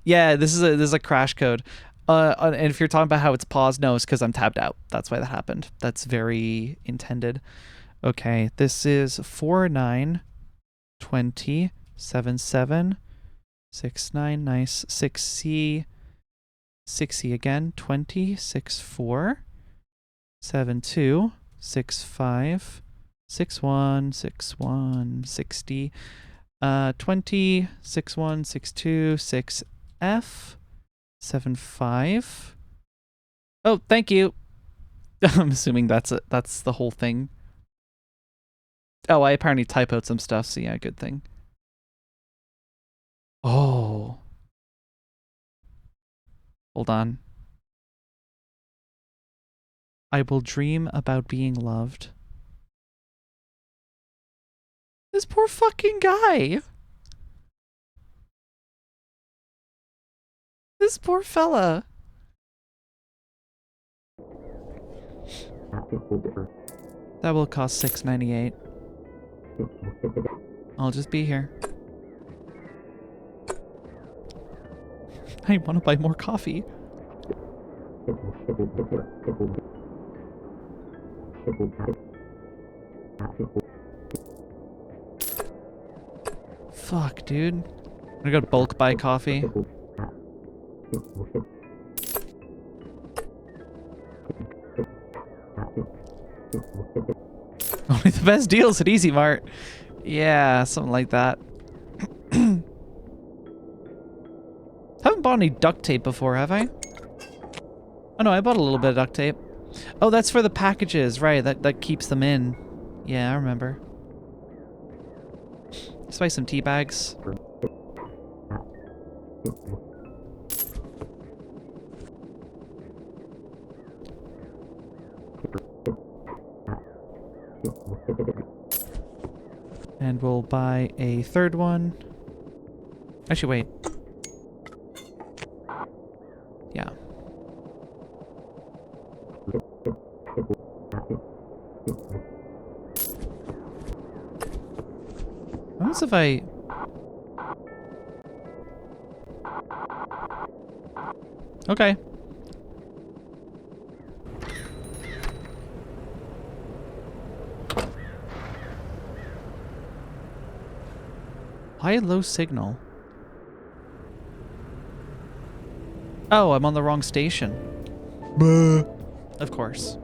Yeah, this is a crash code. And if you're talking about how it's paused, no, it's because I'm tabbed out. That's why that happened. That's very intended. Okay, this is 49207769. Nice. 6C. 6C again. 20647265 6161 60 20 61 62 6F 75. Oh, thank you. I'm assuming that's it. That's the whole thing. Oh, I apparently typoed some stuff, so yeah, good thing. Oh. Hold on. I will dream about being loved. This poor fucking guy. This poor fella. That will cost $6.98. I'll just be here. I want to buy more coffee. Fuck, dude. I'm gonna go bulk buy coffee. Only the best deals at Easy Mart. Yeah, something like that. Haven't bought any duct tape before, have I? Oh no, I bought a little bit of duct tape. Oh, that's for the packages, right? That keeps them in. Yeah, I remember. Let's buy some tea bags. And we'll buy a third one. Actually, wait. Yeah. What happens if I... Okay. Why low signal? Oh, I'm on the wrong station. Of course.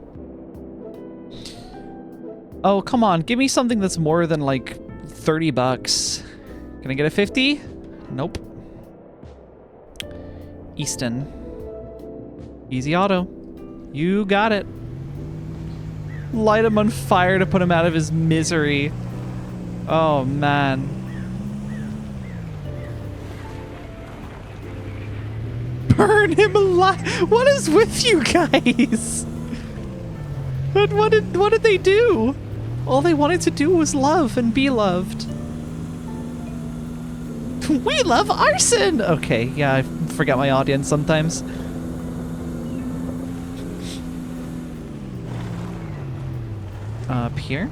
Oh, come on. Give me something that's more than like 30 bucks. Can I get a 50? Nope. Easton. Easy auto. You got it. Light him on fire to put him out of his misery. Oh, man. Burn him alive! What is with you guys? What did they do? All they wanted to do was love and be loved. We love arson! Okay, yeah, I forget my audience sometimes. Up here?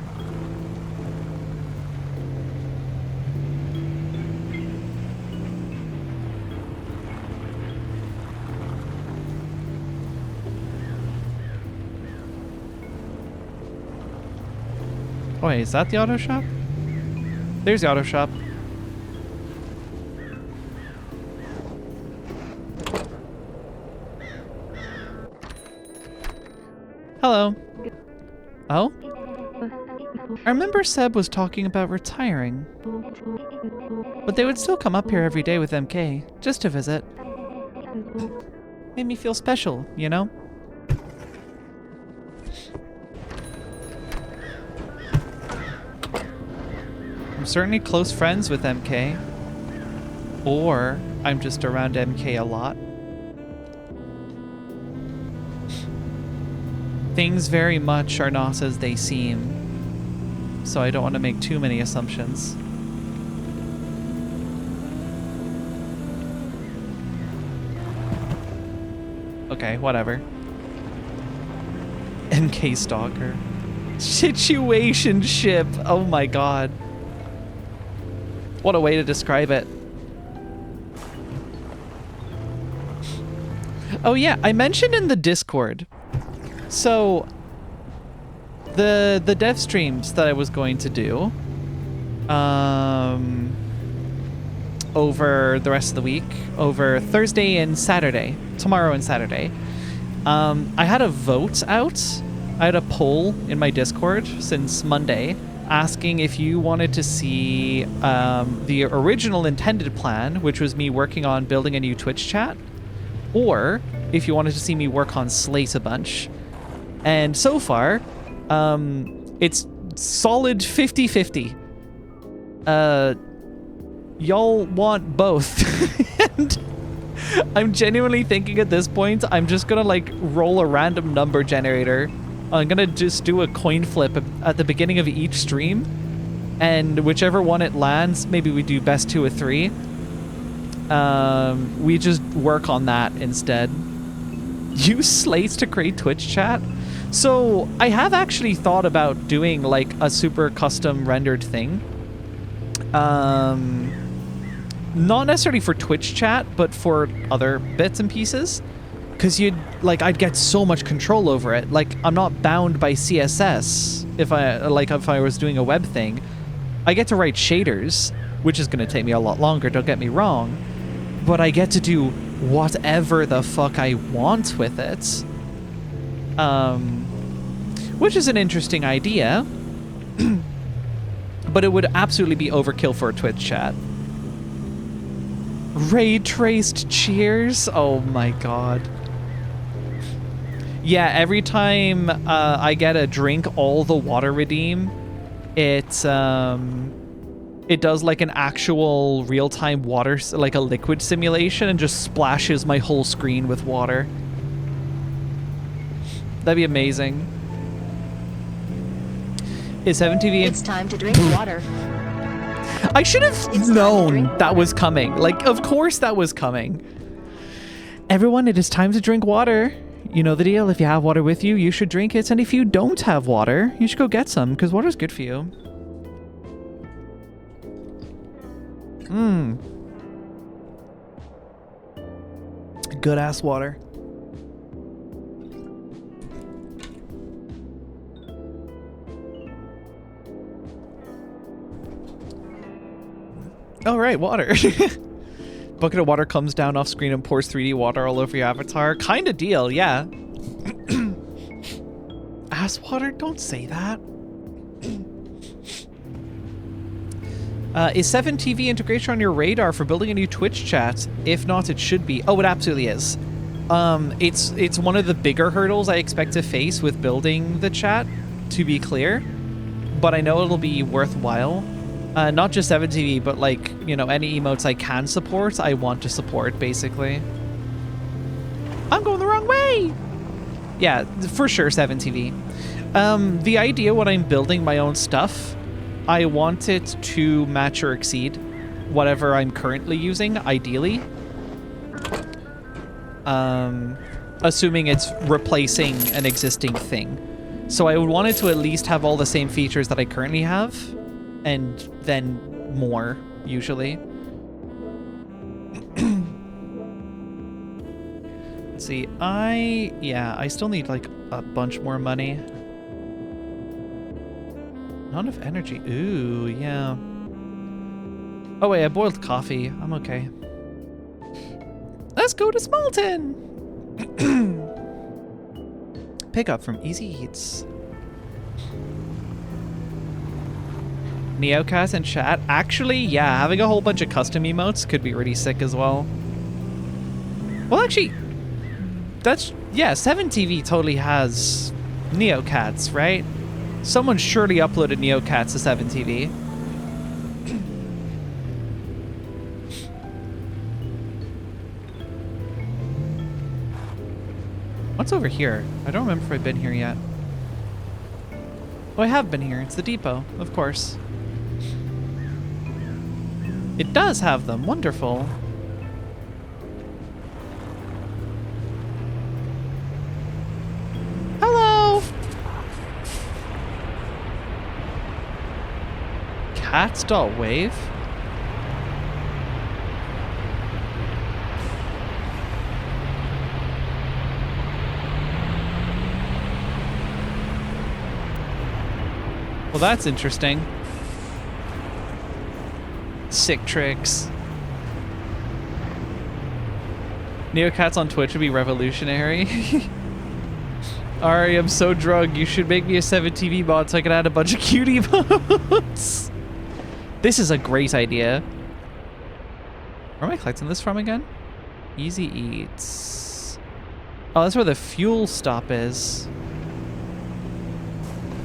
Oh, wait, is that the auto shop? There's the auto shop. Hello. Oh? I remember Seb was talking about retiring. But they would still come up here every day with MK, just to visit. Made me feel special, you know? I'm certainly close friends with MK. Or I'm just around MK a lot. Things very much are not as they seem, so I don't want to make too many assumptions. Okay, whatever. MK Stalker. Situationship! Oh my god. What a way to describe it. Oh yeah, I mentioned in the Discord. So, the dev streams that I was going to do over the rest of the week, over Thursday and Saturday, tomorrow and Saturday, I had a vote out. I had a poll in my Discord since Monday asking if you wanted to see the original intended plan, which was me working on building a new Twitch chat, or if you wanted to see me work on Slate a bunch. And so far, it's solid 50-50. Y'all want both. And I'm genuinely thinking at this point, I'm just gonna like roll a random number generator. I'm gonna just do a coin flip at the beginning of each stream. And whichever one it lands, maybe we do best 2 or 3. We just work on that instead. Use Slates to create Twitch chat. So I have actually thought about doing like a super custom rendered thing. Not necessarily for Twitch chat, but for other bits and pieces. Because I'd get so much control over it. Like, I'm not bound by CSS if I was doing a web thing. I get to write shaders, which is going to take me a lot longer, don't get me wrong. But I get to do whatever the fuck I want with it. Which is an interesting idea. But it would absolutely be overkill for a Twitch chat. Ray traced cheers? Oh my god. Yeah, every time I get a drink, all the water redeem, it does like an actual real-time water, like a liquid simulation, and just splashes my whole screen with water. That'd be amazing. Is 7TV? It's time to drink water. I should have known that was coming. Like, of course that was coming. Everyone, it is time to drink water. You know the deal. If you have water with you, you should drink it. And if you don't have water, you should go get some, because water's good for you. Good ass water. All right, water. Bucket of water comes down off screen and pours 3D water all over your avatar. Kind of deal, yeah. Ass water? Don't say that. Is 7TV integration on your radar for building a new Twitch chat? If not, it should be. Oh, it absolutely is. It's one of the bigger hurdles I expect to face with building the chat, to be clear. But I know it'll be worthwhile. Not just 7TV, but like, you know, any emotes I can support, I want to support, basically. I'm going the wrong way! Yeah, for sure, 7TV. The idea when I'm building my own stuff, I want it to match or exceed whatever I'm currently using, ideally. Assuming it's replacing an existing thing. So I would want it to at least have all the same features that I currently have, and then more, usually. Let's see, I still need like a bunch more money. Not enough energy. Ooh, yeah. Oh wait, I boiled coffee. I'm okay. Let's go to Smallton! Pick up from Easy Eats. Neocast and chat. Actually, yeah, having a whole bunch of custom emotes could be really sick as well. Well, actually, yeah, 7TV totally has Neocats, right? Someone surely uploaded Neocats to 7TV. What's over here? I don't remember if I've been here yet. Oh, I have been here. It's the depot, of course. It does have them. Wonderful. Hello! Cats.wave? Well, that's interesting. Sick tricks. Neocats on Twitch would be revolutionary. Ari, I'm so drunk. You should make me a 7TV mod so I can add a bunch of cutie mods. This is a great idea. Where am I collecting this from again? Easy Eats. Oh, that's where the fuel stop is.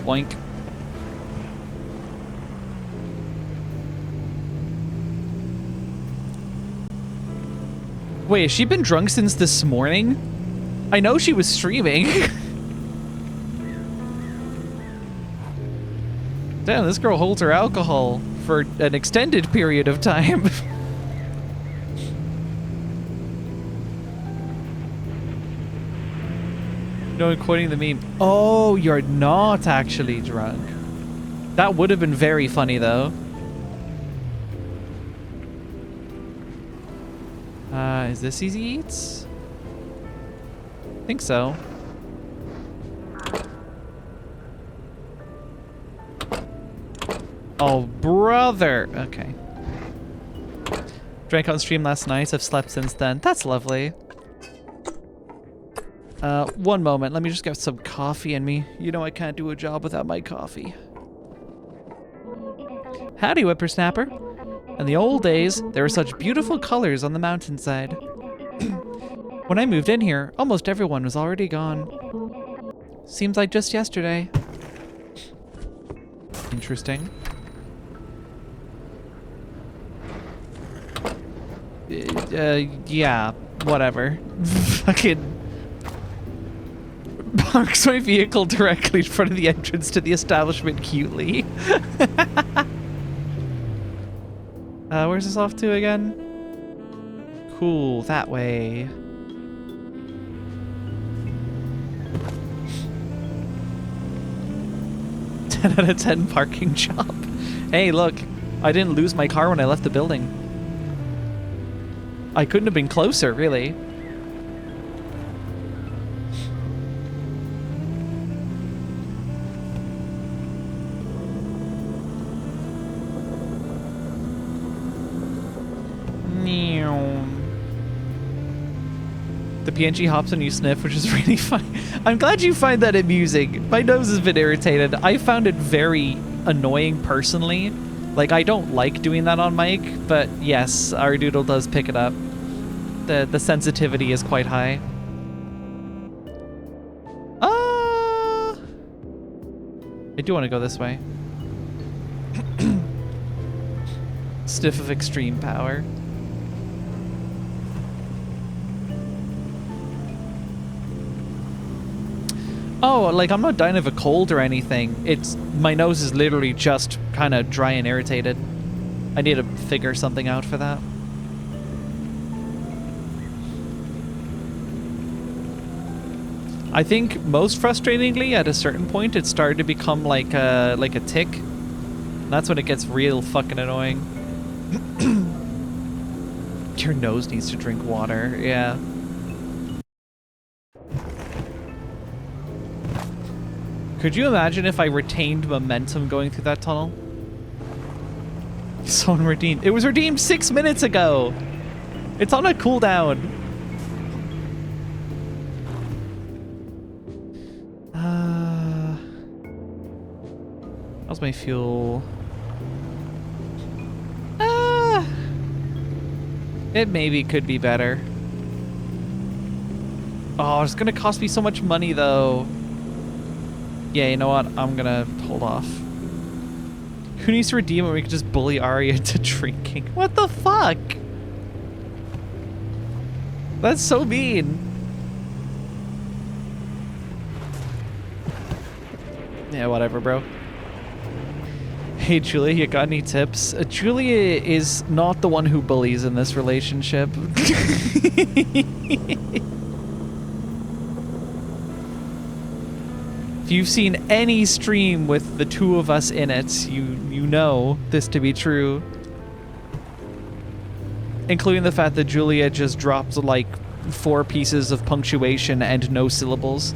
Boink. Wait, has she been drunk since this morning? I know she was streaming. Damn, this girl holds her alcohol for an extended period of time. No one quoting the meme. Oh, you're not actually drunk. That would have been very funny, though. Is this Easy Eats? I think so. Oh, brother. Okay. Drank on stream last night. I've slept since then. That's lovely. One moment. Let me just get some coffee in me. You know I can't do a job without my coffee. Howdy, whippersnapper. In the old days, there were such beautiful colors on the mountainside. When I moved in here, almost everyone was already gone. Seems like just yesterday. Interesting. Yeah, whatever. Fucking parks my vehicle directly in front of the entrance to the establishment cutely. Where's this off to again? Cool, that way. 10 out of 10 parking job. Hey, look, I didn't lose my car when I left the building. I couldn't have been closer, really. The PNG hops when you sniff, which is really funny. I'm glad you find that amusing. My nose has been irritated. I found it very annoying personally. Like, I don't like doing that on mic, but yes, our doodle does pick it up. The sensitivity is quite high. I do want to go this way. Sniff of extreme power. Oh, like I'm not dying of a cold or anything. It's my nose is literally just kind of dry and irritated. I need to figure something out for that. I think most frustratingly, at a certain point, it started to become like a tick. That's when it gets real fucking annoying. Your nose needs to drink water. Yeah. Could you imagine if I retained momentum going through that tunnel? Someone redeemed. It was redeemed 6 minutes ago. It's on a cooldown. How's my fuel? It maybe could be better. Oh, it's gonna cost me so much money though. Yeah, you know what? I'm gonna hold off. Who needs to redeem it when we can just bully Arya into drinking? What the fuck? That's so mean. Yeah, whatever, bro. Hey, Julia, you got any tips? Julia is not the one who bullies in this relationship. If you've seen any stream with the two of us in it, you know this to be true. Including the fact that Julia just dropped like 4 pieces of punctuation and no syllables.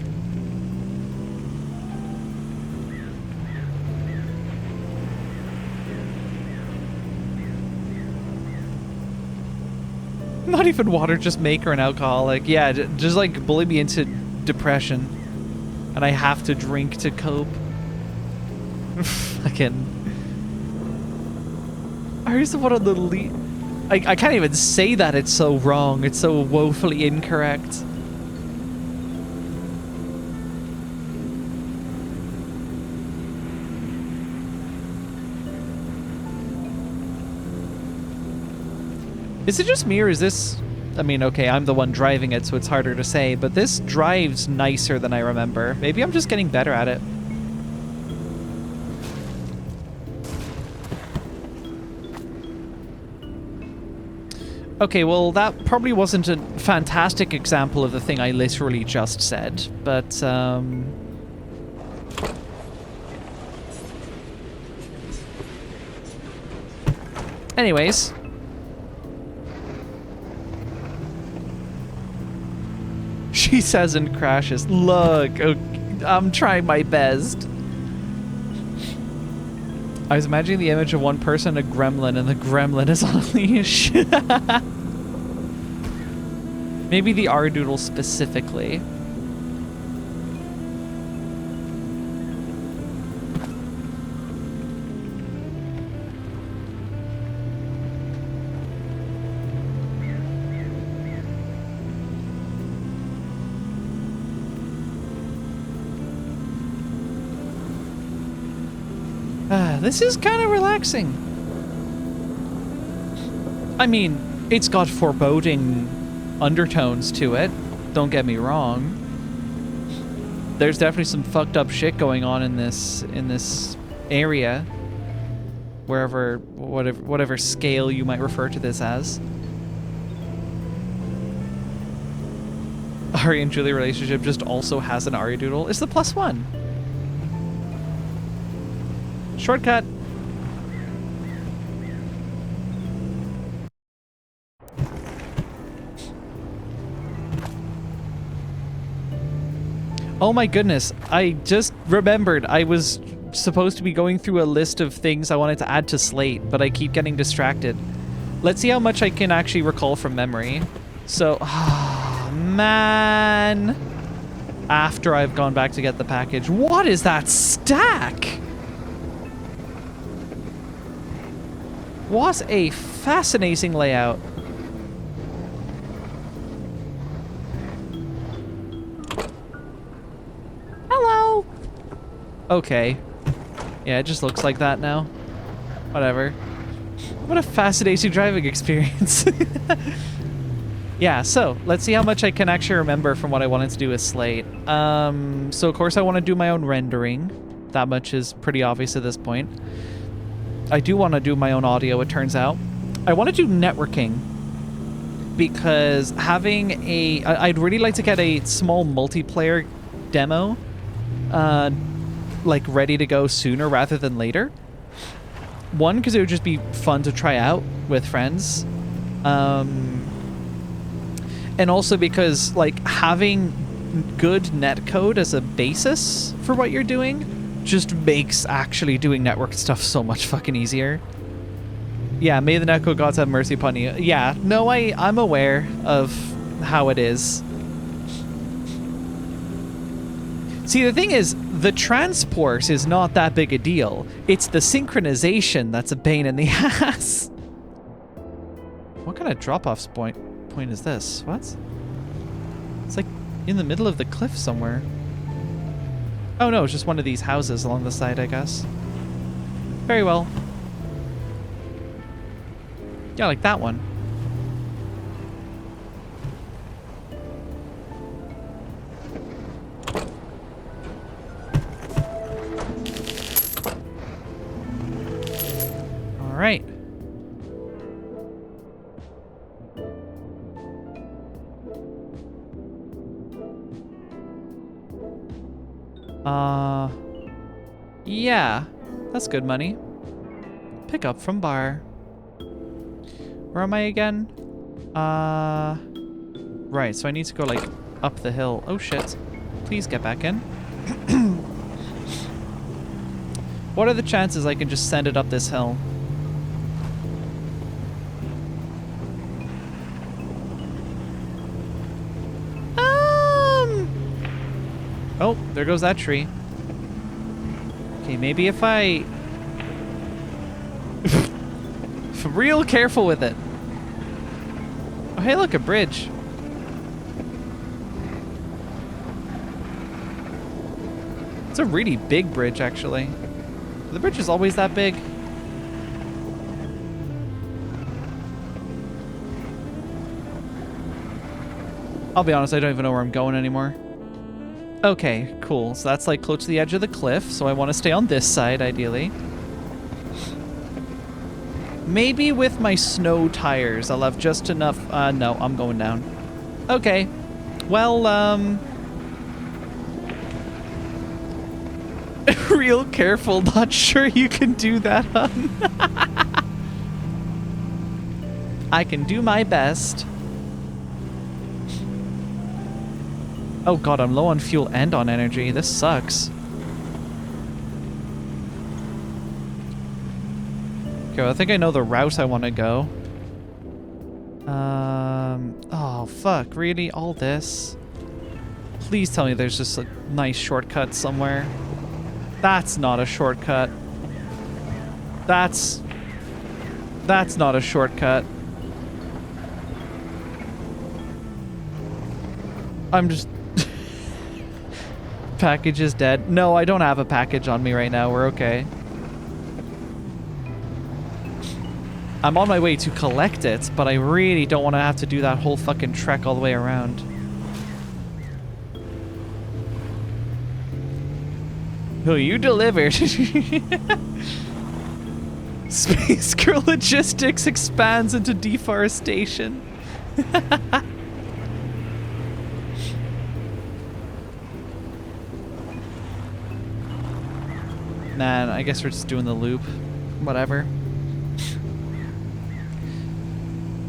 Not even water, just make her an alcoholic. Yeah, just like bully me into depression. And I have to drink to cope. Fucking. Arya's the one on the lead. I can't even say that, it's so wrong. It's so woefully incorrect. Is it just me, or is this... I mean, okay, I'm the one driving it, so it's harder to say, but this drives nicer than I remember. Maybe I'm just getting better at it. Okay, well, that probably wasn't a fantastic example of the thing I literally just said, but, anyways... She says and crashes. Look, I'm trying my best. I was imagining the image of one person, a gremlin, and the gremlin is on a leash. Maybe the Ardoodle specifically. This is kind of relaxing. I mean, it's got foreboding undertones to it. Don't get me wrong. There's definitely some fucked up shit going on in this area. Whatever scale you might refer to this as. Arya and Julia relationship just also has an Aryadoodle. It's the +1. Shortcut. Oh my goodness, I just remembered I was supposed to be going through a list of things I wanted to add to Slate, but I keep getting distracted. Let's see how much I can actually recall from memory. So, oh, man. After I've gone back to get the package. What is that stack? What a fascinating layout. Hello. Okay. Yeah, it just looks like that now. Whatever. What a fascinating driving experience. Yeah, so let's see how much I can actually remember from what I wanted to do with Slate. So of course I want to do my own rendering. That much is pretty obvious at this point. I do want to do my own audio, it turns out. I want to do networking because having I'd really like to get a small multiplayer demo like ready to go sooner rather than later. One, because it would just be fun to try out with friends. And also because like having good netcode as a basis for what you're doing just makes actually doing network stuff so much fucking easier. Yeah, may the netcode gods have mercy upon you. Yeah, no, I'm aware of how it is. See, the thing is, the transport is not that big a deal. It's the synchronization that's a pain in the ass. What kind of drop-off point is this? What? It's like in the middle of the cliff somewhere. Oh no, it's just one of these houses along the side, I guess. Very well. Yeah, like that one. All right. Yeah, that's good money. Pick up from bar. Where am I again? Right, so I need to go like up the hill. Oh shit. Please get back in. What are the chances I can just send it up this hill? Oh, there goes that tree. Okay, maybe if I'm real careful with it. Oh, hey, look, a bridge. It's a really big bridge, actually. The bridge is always that big. I'll be honest, I don't even know where I'm going anymore. Okay, cool. So that's like close to the edge of the cliff, so I want to stay on this side, ideally. Maybe with my snow tires, I'll have just enough... no, I'm going down. Okay. Well, real careful. Not sure you can do that, hun. I can do my best. Oh god, I'm low on fuel and on energy. This sucks. Okay, well, I think I know the route I want to go. Oh fuck, really? All this? Please tell me there's just a nice shortcut somewhere. That's not a shortcut. That's not a shortcut. I'm just... Package is dead. No, I don't have a package on me right now. We're okay. I'm on my way to collect it, but I really don't want to have to do that whole fucking trek all the way around. Oh, you delivered. Space Girl Logistics expands into deforestation. Man, I guess we're just doing the loop. Whatever.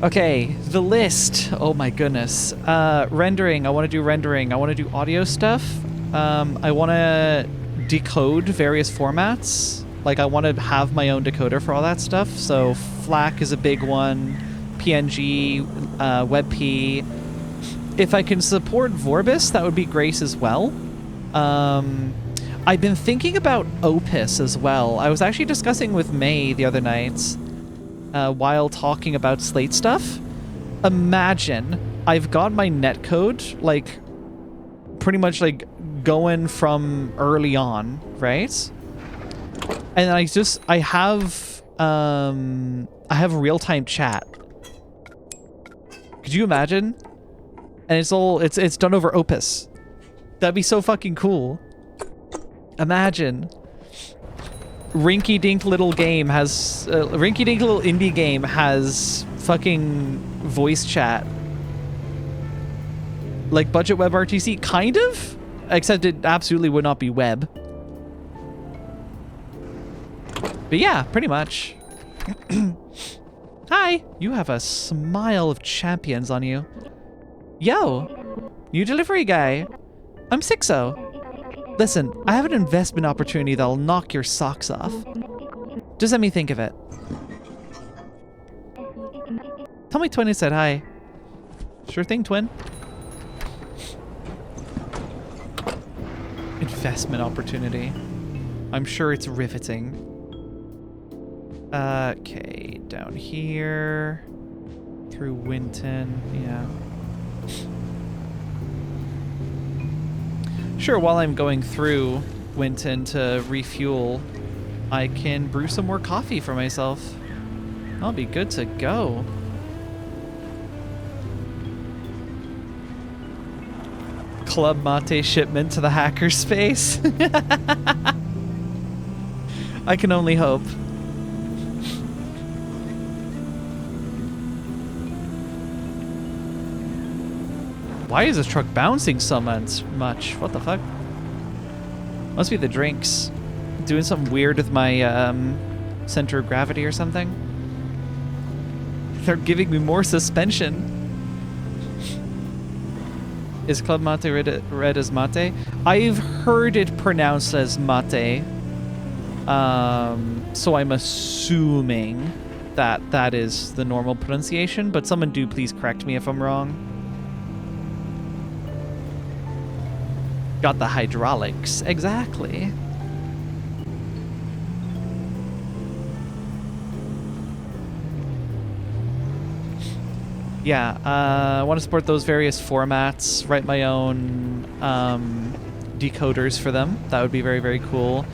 Okay, the list. Oh my goodness. Rendering. I want to do rendering. I want to do audio stuff. I want to decode various formats. Like, I want to have my own decoder for all that stuff. So, FLAC is a big one. PNG, WebP. If I can support Vorbis, that would be great as well. I've been thinking about Opus as well. I was actually discussing with May the other night while talking about Slate stuff. Imagine I've got my netcode, like, pretty much, like, going from early on, right? And I have I have real-time chat. Could you imagine? And it's done over Opus. That'd be so fucking cool. Imagine. Rinky-dink little game has... rinky-dink little indie game has fucking voice chat. Like budget web RTC? Kind of? Except it absolutely would not be web. But yeah, pretty much. Hi! You have a smile of champions on you. Yo! New delivery guy. I'm Sixo. Listen, I have an investment opportunity that'll knock your socks off. Just let me think of it. Tell me Twin said hi. Sure thing, Twin. Investment opportunity. I'm sure it's riveting. Okay, down here. Through Winton, yeah. Sure, while I'm going through Winton to refuel, I can brew some more coffee for myself. I'll be good to go. Club Mate shipment to the hackerspace. I can only hope. Why is this truck bouncing so much? What the fuck? Must be the drinks. Doing something weird with my center of gravity or something. They're giving me more suspension. Is Club Mate read as mate? I've heard it pronounced as mate. So I'm assuming that that is the normal pronunciation, but someone do please correct me if I'm wrong. Got the hydraulics. Exactly. Yeah, I want to support those various formats, write my own decoders for them. That would be very, very cool.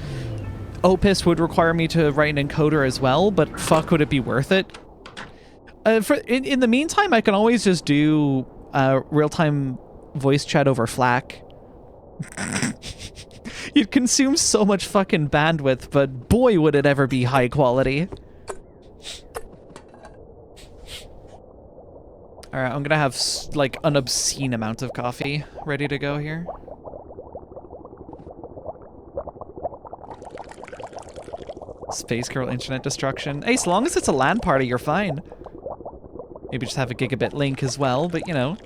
Opus would require me to write an encoder as well, but fuck, would it be worth it? In the meantime, I can always just do real-time voice chat over Flack. It consumes so much fucking bandwidth, but boy, would it ever be high quality. Alright, I'm gonna have, like, an obscene amount of coffee ready to go here. Space Girl internet destruction. Hey, so long as it's a LAN party, you're fine. Maybe just have a gigabit link as well, but you know.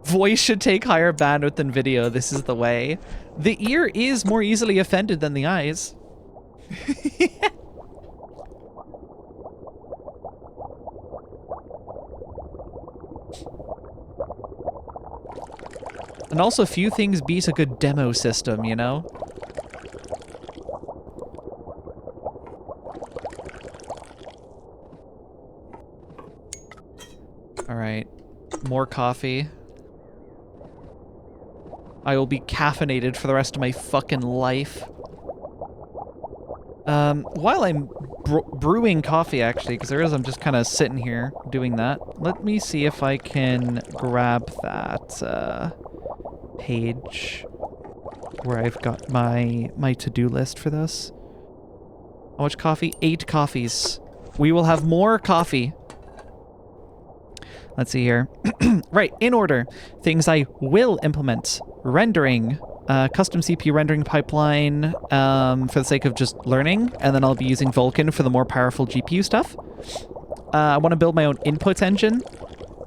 Voice should take higher bandwidth than video, this is the way. The ear is more easily offended than the eyes. And also, few things beat a good demo system, you know? Alright. More coffee. I will be caffeinated for the rest of my fucking life. While I'm brewing coffee, actually, because I'm just kind of sitting here doing that. Let me see if I can grab that, page where I've got my to-do list for this. How much coffee? 8 coffees. We will have more coffee. Let's see here. Right, in order. Things I will implement. Rendering. Custom CPU rendering pipeline for the sake of just learning. And then I'll be using Vulkan for the more powerful GPU stuff. I want to build my own input engine.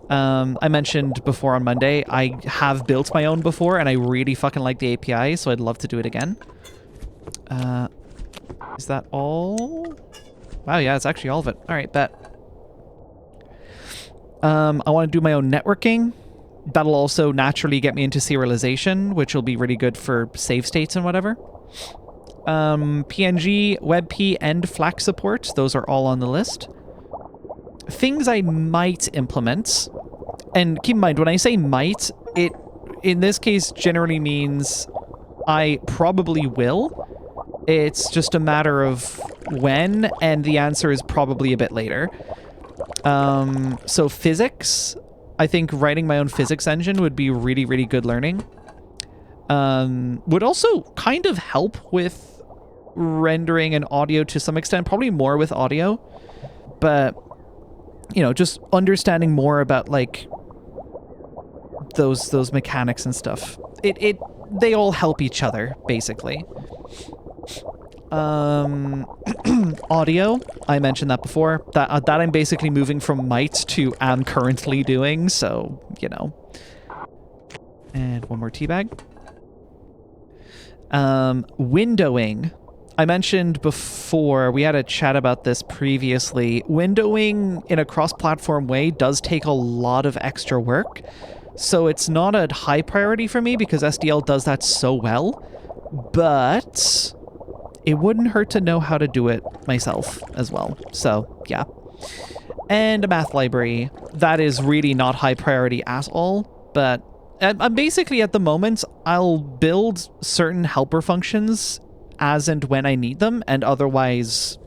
I mentioned before on Monday, I have built my own before, and I really fucking like the API, so I'd love to do it again. Is that all? Wow, yeah, it's actually all of it. Alright, bet. I want to do my own networking. That'll also naturally get me into serialization, which will be really good for save states and whatever. PNG, WebP, and FLAC support. Those are all on the list. Things I might implement, and keep in mind, when I say might, it, in this case, generally means I probably will. It's just a matter of when, and the answer is probably a bit later. So physics, I think writing my own physics engine would be really, really good learning. Would also kind of help with rendering and audio to some extent, probably more with audio, but you know, just understanding more about like those mechanics and stuff. They all help each other basically. Audio, I mentioned that before. That I'm basically moving from might to am currently doing, so you know. And one more tea bag. Windowing. I mentioned before, we had a chat about this previously. Windowing in a cross-platform way does take a lot of extra work. So it's not a high priority for me because SDL does that so well. But it wouldn't hurt to know how to do it myself as well. So, yeah. And a math library. That is really not high priority at all. But I'm basically, at the moment, I'll build certain helper functions as and when I need them, and otherwise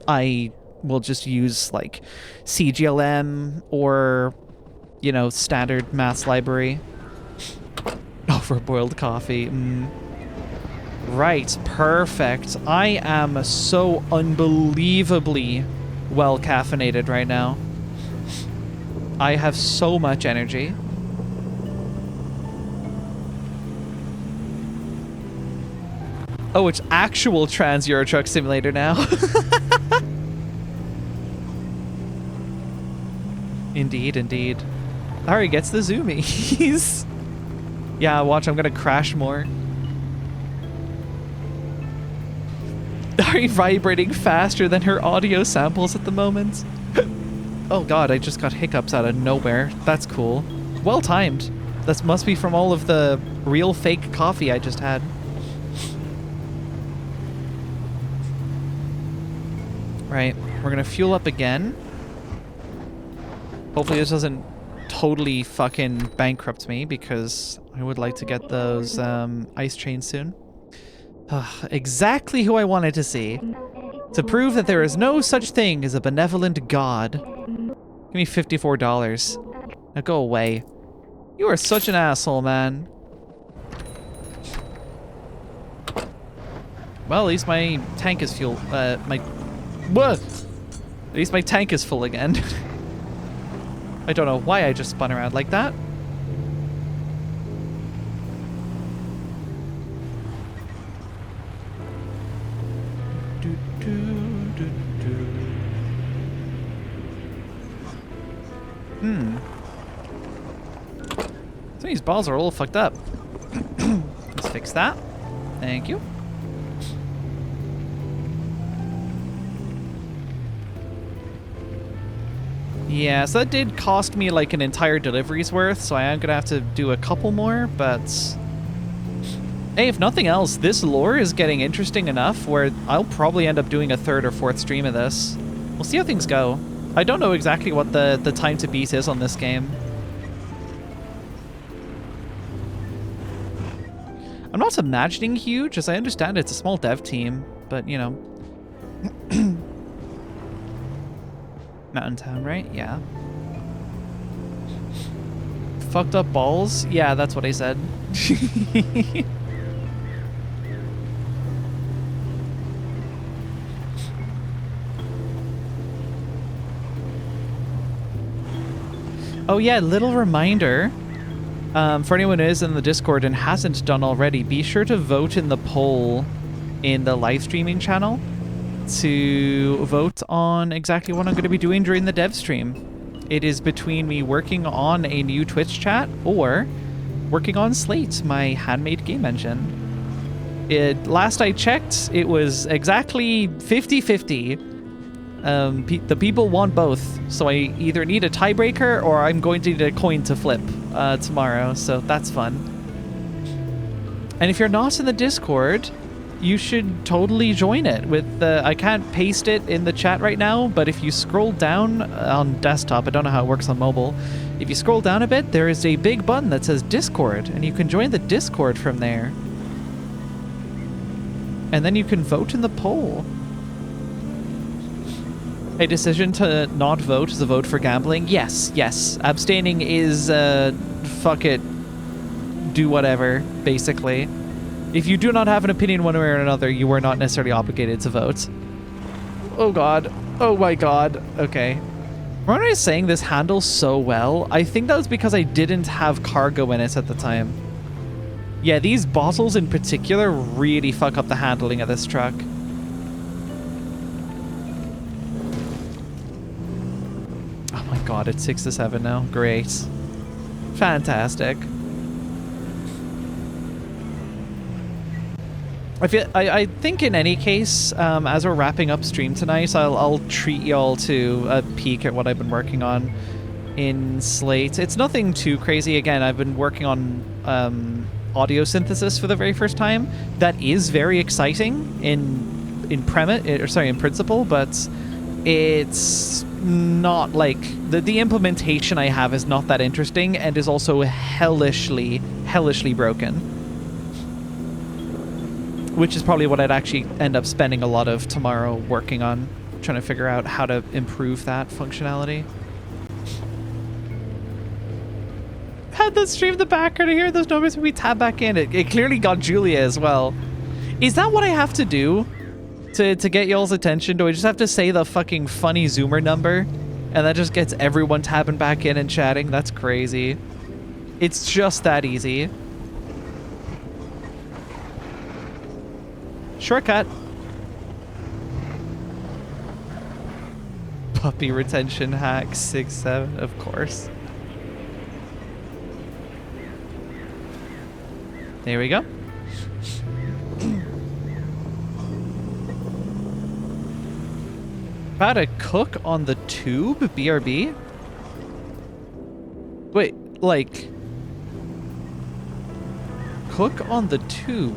I will just use like CGLM or, you know, standard maths library. Overboiled coffee. Right, perfect. I am so unbelievably well caffeinated right now. I have so much energy. Oh, it's actual Trans Euro Truck Simulator now. Indeed, indeed. Ari gets the zoomies. Yeah, watch, I'm gonna crash more. Ari vibrating faster than her audio samples at the moment. Oh god, I just got hiccups out of nowhere. That's cool. Well timed. That must be from all of the real fake coffee I just had. Right, we're gonna fuel up again. Hopefully this doesn't totally fucking bankrupt me, because I would like to get those ice chains soon. Exactly who I wanted to see. To prove that there is no such thing as a benevolent god. Give me $54. Now go away. You are such an asshole, man. Well, at least my tank is full. What? At least my tank is full again. I don't know why I just spun around like that. Some of these balls are all fucked up. Let's fix that. Thank you. Yeah, so that did cost me like an entire delivery's worth, so I am gonna have to do a couple more, but hey, if nothing else, this lore is getting interesting enough where I'll probably end up doing a third or fourth stream of this. We'll see how things go. I don't know exactly what the time to beat is on this game. I'm not imagining huge, as I understand it's a small dev team, but you know. Mountain Town, right? Yeah. Fucked up balls? Yeah, that's what I said. Oh yeah, little reminder. For anyone who is in the Discord and hasn't done already, be sure to vote in the poll in the live streaming channel to vote on exactly what I'm going to be doing during the dev stream. It is between me working on a new Twitch chat or working on Slate, my handmade game engine. Last I checked, it was exactly 50-50. The people want both, so I either need a tiebreaker or I'm going to need a coin to flip tomorrow, so that's fun. And if you're not in the Discord, you should totally join it with the... I can't paste it in the chat right now, but if you scroll down on desktop, I don't know how it works on mobile, if you scroll down a bit, there is a big button that says Discord, and you can join the Discord from there. And then you can vote in the poll. A decision to not vote is a vote for gambling? Yes, yes. Abstaining is, fuck it. Do whatever, basically. If you do not have an opinion one way or another, you are not necessarily obligated to vote. Oh god. Oh my god. Okay. When I was saying this handles so well, I think that was because I didn't have cargo in it at the time. Yeah, these bottles in particular really fuck up the handling of this truck. Oh my god, it's 6 to 7 now. Great. Fantastic. I think in any case, as we're wrapping up stream tonight, I'll treat y'all to a peek at what I've been working on in Slate. It's nothing too crazy. Again, I've been working on audio synthesis for the very first time. That is very exciting in principle, but it's not like the implementation I have is not that interesting and is also hellishly broken. Which is probably what I'd actually end up spending a lot of tomorrow working on, trying to figure out how to improve that functionality. Had the stream in the background to hear those numbers when we tab back in. It clearly got Julia as well. Is that what I have to do to get y'all's attention? Do I just have to say the fucking funny Zoomer number and that just gets everyone tabbing back in and chatting? That's crazy. It's just that easy. Shortcut. Puppy retention hack 6-7, of course. There we go. About to cook on the tube, BRB? Wait, like... Cook on the tube?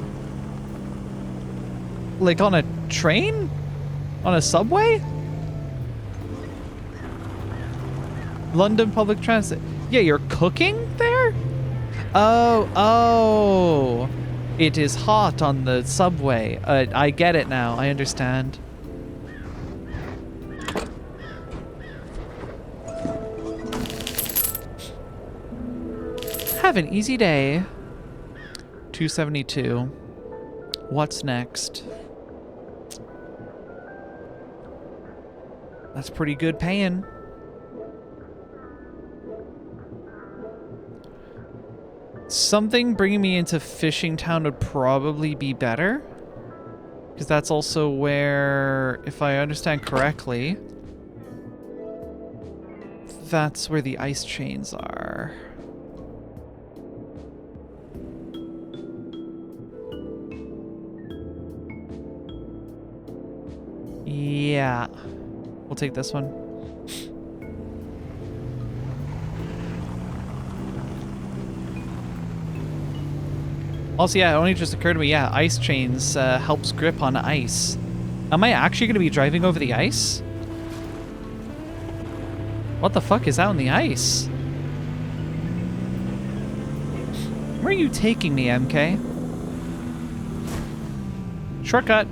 Like on a train? On a subway? London public transit. Yeah, you're cooking there? Oh. It is hot on the subway. I get it now. I understand. Have an easy day. 272. What's next? That's pretty good paying. Something bringing me into Fishing Town would probably be better. Because that's also where, if I understand correctly, that's where the ice chains are. Yeah. We'll take this one. Also, yeah, it only just occurred to me, yeah, ice chains helps grip on ice. Am I actually going to be driving over the ice? What the fuck is out on the ice? Where are you taking me, MK? Shortcut.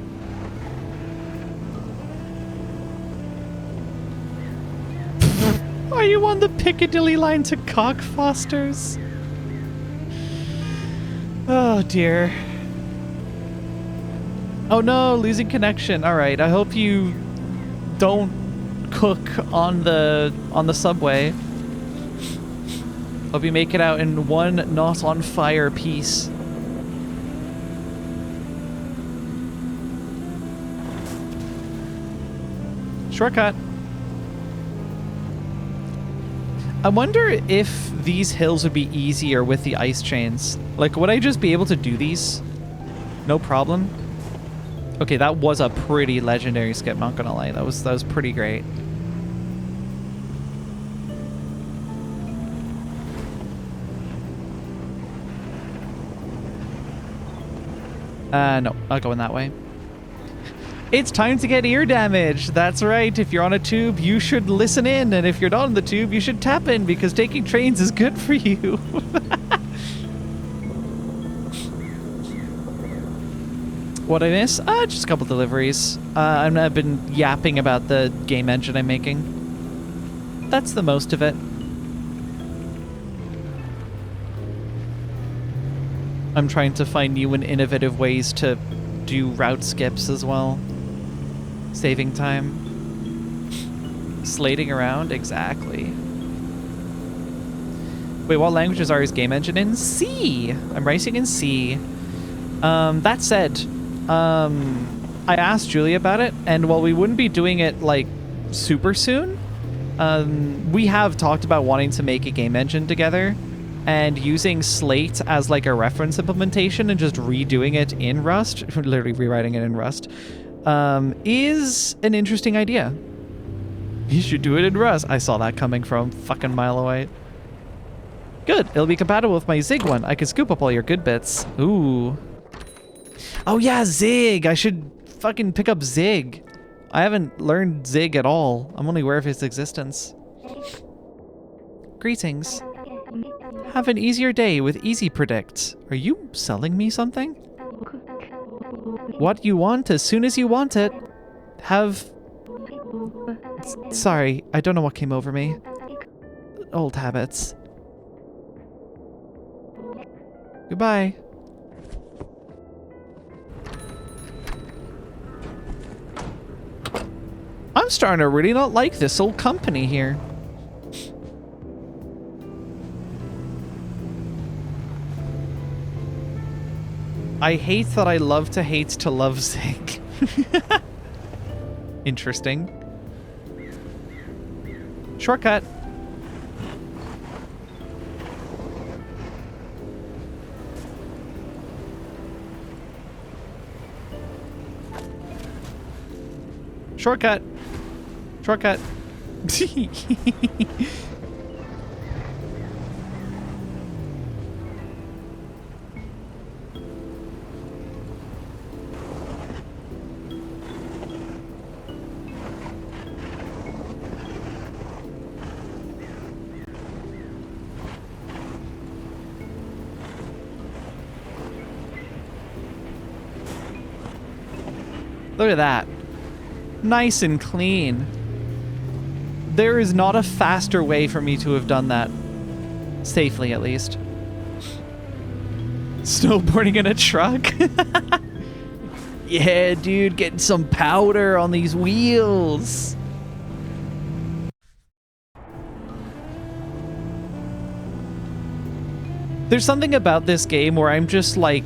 Are you on the Piccadilly line to Cockfosters? Oh dear. Oh no, losing connection. Alright, I hope you don't cook on the subway. Hope you make it out in one not on fire piece. Shortcut. I wonder if these hills would be easier with the ice chains. Like, would I just be able to do these? No problem. Okay, that was a pretty legendary skip, not gonna lie. That was pretty great. No, not going that way. It's time to get ear damage. That's right. If you're on a tube, you should listen in. And if you're not on the tube, you should tap in because taking trains is good for you. What I miss? Just a couple deliveries. I've been yapping about the game engine I'm making. That's the most of it. I'm trying to find new and innovative ways to do route skips as well. Saving time. Slating around? Exactly. Wait, what languages are his game engine in? C! I'm racing in C. That said, I asked Julie about it, and while we wouldn't be doing it, like, super soon, we have talked about wanting to make a game engine together, and using Slate as, like, a reference implementation and just redoing it in Rust, literally rewriting it in Rust, is an interesting idea. You should do it in Rust. I saw that coming from a fucking mile away. Good. It'll be compatible with my Zig one. I can scoop up all your good bits. Ooh. Oh yeah, Zig. I should fucking pick up Zig. I haven't learned Zig at all. I'm only aware of his existence. Greetings. Have an easier day with Easy Predict. Are you selling me something? What you want as soon as you want it. Have... Sorry, I don't know what came over me. Old habits. Goodbye. I'm starting to really not like this old company here. I hate that I love to love Zig. Interesting. Shortcut. Shortcut. Shortcut. Look at that. Nice and clean. There is not a faster way for me to have done that. Safely, at least. Snowboarding in a truck? Yeah, dude, getting some powder on these wheels. There's something about this game where I'm just, like,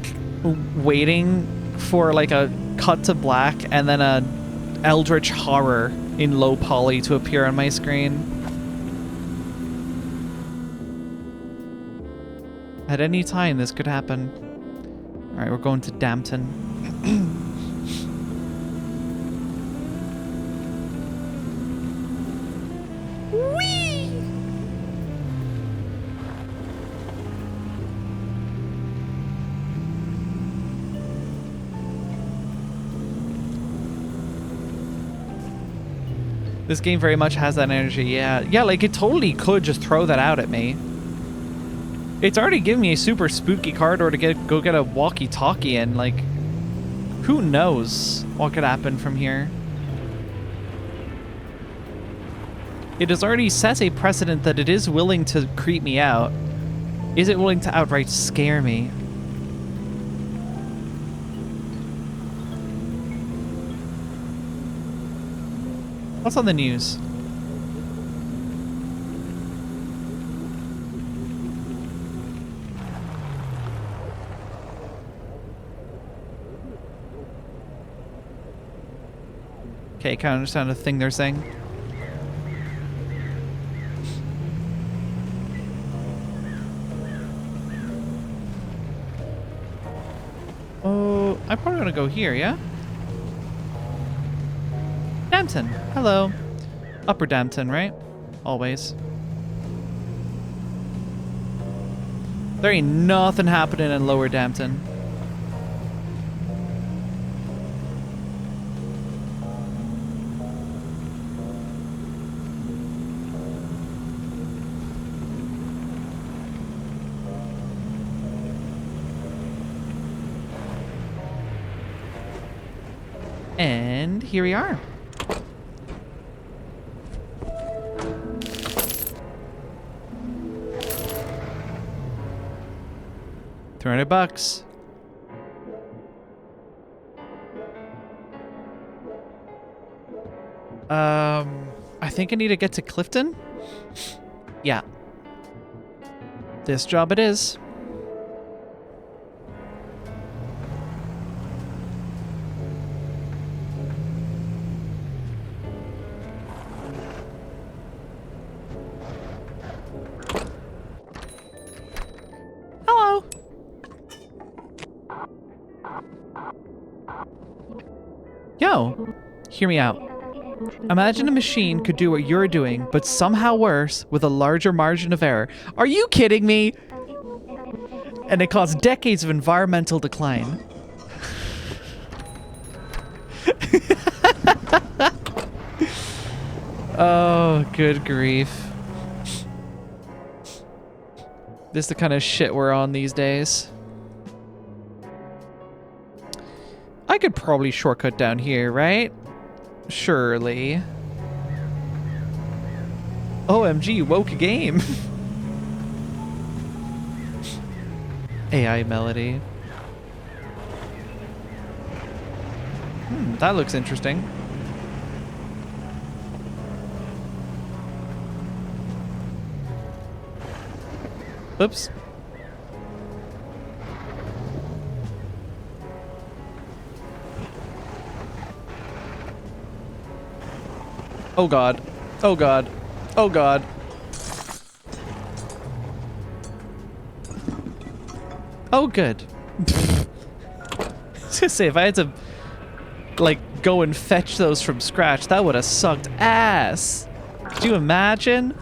waiting for, like, a cut to black and then a eldritch horror in low poly to appear on my screen. At any time, this could happen. Alright, we're going to Dampton. Whee! This game very much has that energy, yeah. Yeah, like, it totally could just throw that out at me. It's already given me a super spooky corridor to go get a walkie-talkie in, like... Who knows what could happen from here? It has already set a precedent that it is willing to creep me out. Is it willing to outright scare me? What's on the news? Okay, kind of understand the thing they're saying. Oh, I'm probably gonna go here, yeah? Dampton, hello. Upper Dampton, right? Always. There ain't nothing happening in Lower Dampton. And here we are. $300. I think I need to get to Clifton. Yeah. This job it is. Hello. Yo, hear me out. Imagine a machine could do what you're doing, but somehow worse, with a larger margin of error. Are you kidding me? And it caused decades of environmental decline. Oh, good grief. This is the kind of shit we're on these days. I could probably shortcut down here, right? Surely. OMG, woke a game. AI melody. That looks interesting. Oops. Oh god. Oh god. Oh god. Oh good. I was gonna say, if I had to, like, go and fetch those from scratch, that would have sucked ass. Could you imagine?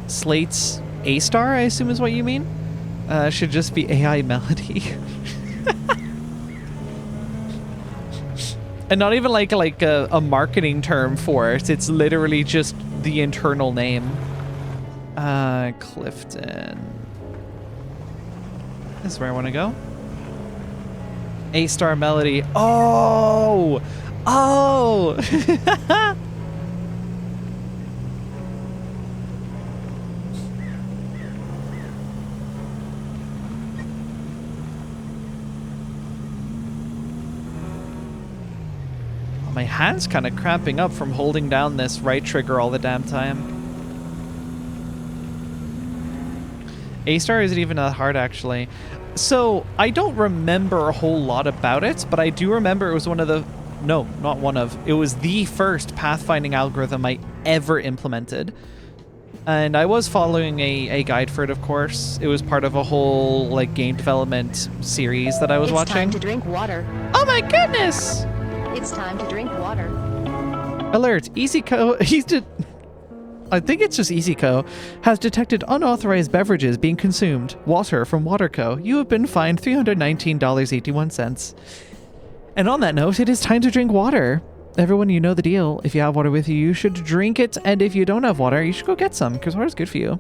Slate's A-star, I assume is what you mean? Should just be AI melody. And not even like a marketing term for it. It's literally just the internal name. Clifton. This is where I want to go. A-star melody. Oh! Oh! My hand's kind of cramping up from holding down this right trigger all the damn time. A-star isn't even that hard, actually. So, I don't remember a whole lot about it, but I do remember it was one of the... No, not one of. It was the first pathfinding algorithm I ever implemented. And I was following a guide for it, of course. It was part of a whole, like, game development series that I was watching. It's time to drink water. Oh my goodness! It's time to drink water. Alert! EasyCo... I think it's just EasyCo has detected unauthorized beverages being consumed. Water from WaterCo. You have been fined $319.81. And on that note, it is time to drink water. Everyone, you know the deal. If you have water with you, you should drink it. And if you don't have water, you should go get some, because water's good for you.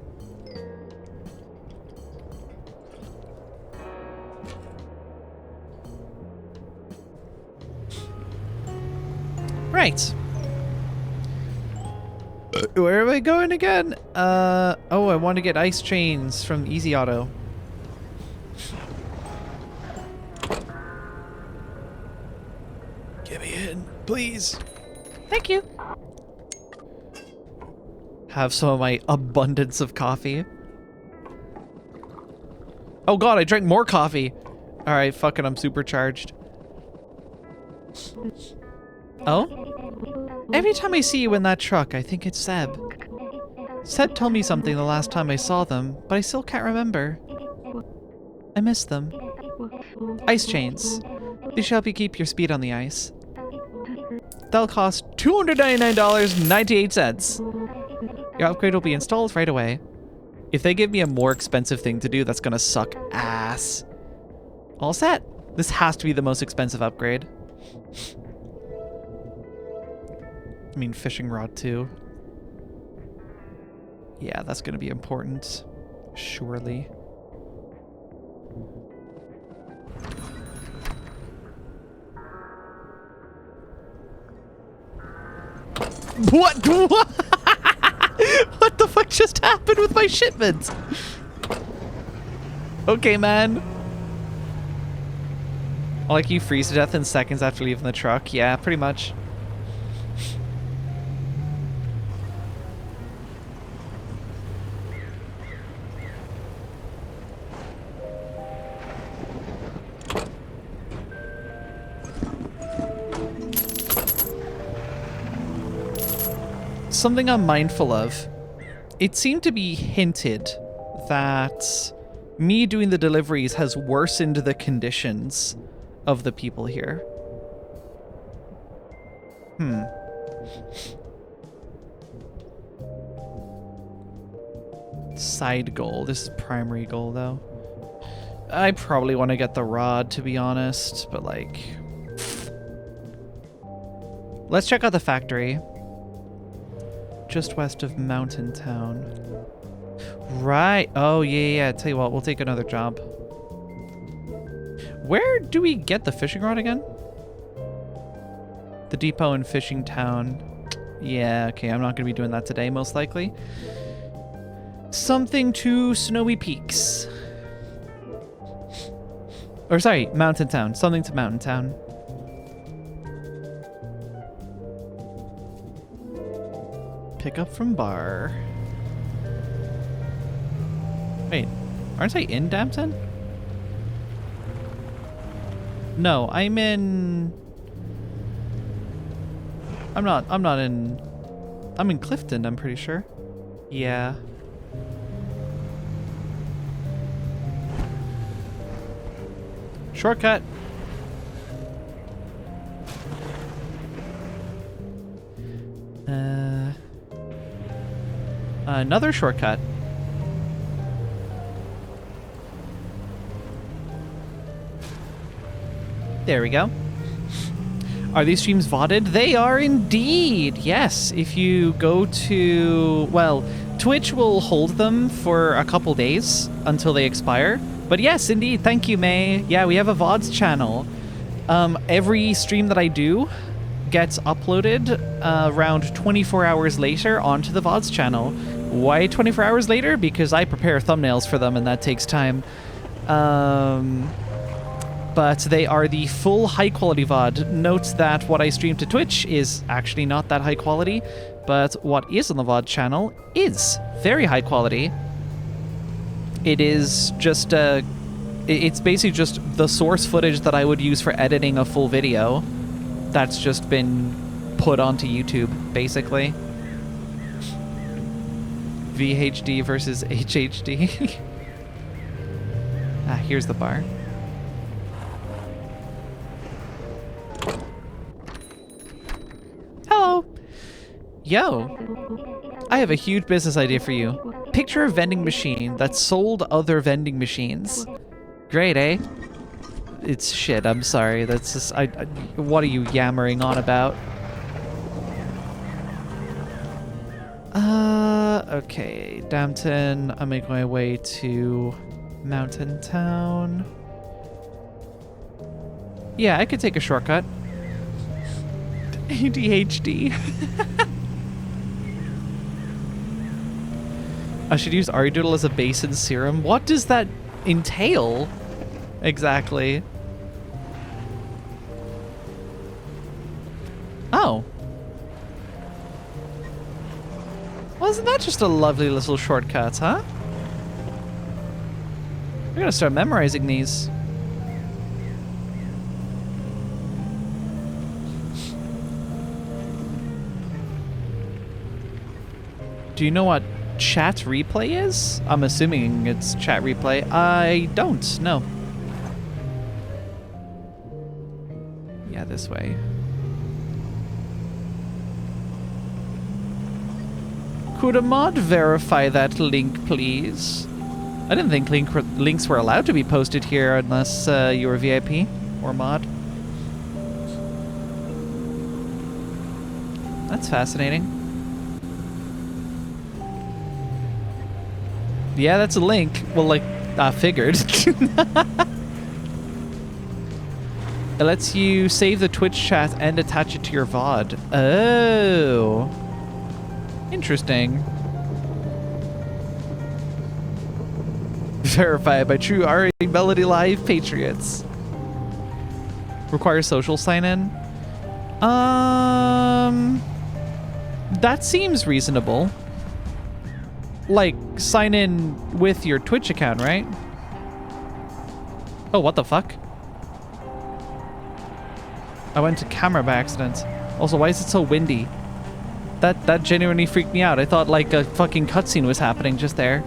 Right. Where am I going again? Oh, I want to get ice chains from Easy Auto. Get me in, please. Thank you. Have some of my abundance of coffee. Oh god, I drank more coffee. Alright, fuck it, I'm supercharged. Oh? Every time I see you in that truck, I think it's Seb. Seb told me something the last time I saw them, but I still can't remember. I miss them. Ice chains. They should help you keep your speed on the ice. They'll cost $299.98. Your upgrade will be installed right away. If they give me a more expensive thing to do, that's gonna suck ass. All set. This has to be the most expensive upgrade. I mean, fishing rod too. Yeah, that's gonna be important. Surely. What? What the fuck just happened with my shipment? Okay, man. Like you freeze to death in seconds after leaving the truck. Yeah, pretty much. Something I'm mindful of. It seemed to be hinted that me doing the deliveries has worsened the conditions of the people here. Side goal. This is primary goal, though. I probably want to get the rod, to be honest, but like... Let's check out the factory. Just west of Mountain Town. Right. Oh, yeah. Tell you what, we'll take another job. Where do we get the fishing rod again? The depot in Fishing Town. Yeah, okay. I'm not going to be doing that today, most likely. Something to Snowy Peaks. Or sorry, Mountain Town. Something to Mountain Town. Pick up from bar. Wait, aren't I in Dampton? No, I'm in... I'm not in... I'm in Clifton, I'm pretty sure. Yeah. Shortcut. Another shortcut. There we go. Are these streams VODed? They are indeed. Yes, if you go to... Well, Twitch will hold them for a couple days until they expire. But yes, indeed. Thank you, May. Yeah, we have a VODs channel. Every stream that I do gets uploaded around 24 hours later onto the VODs channel. Why 24 hours later? Because I prepare thumbnails for them and that takes time. But they are the full high quality VOD. Note that what I stream to Twitch is actually not that high quality, but what is on the VOD channel is very high quality. It is just it's basically just the source footage that I would use for editing a full video that's just been put onto YouTube, basically. VHD versus HHD. Here's the bar. Hello. Yo. I have a huge business idea for you. Picture a vending machine that sold other vending machines. Great, eh? It's shit, I'm sorry. That's just... what are you yammering on about? Okay. Dampton. I'm making my way to Mountain Town. Yeah, I could take a shortcut. ADHD. I should use Aridoodle as a base in serum. What does that entail? Exactly. Oh. Wasn't that just a lovely little shortcut, huh? We're gonna start memorizing these. Do you know what chat replay is? I'm assuming it's chat replay. I don't know. Yeah, this way. Could a mod verify that link, please? I didn't think links were allowed to be posted here unless you were VIP or mod. That's fascinating. Yeah, that's a link. Well, like, figured. It lets you save the Twitch chat and attach it to your VOD. Oh. Interesting. Verified by true RA Melody Live Patriots. Requires social sign-in. That seems reasonable. Like, sign in with your Twitch account, right? Oh, what the fuck? I went to camera by accident. Also, why is it so windy? That genuinely freaked me out. I thought like a fucking cutscene was happening just there.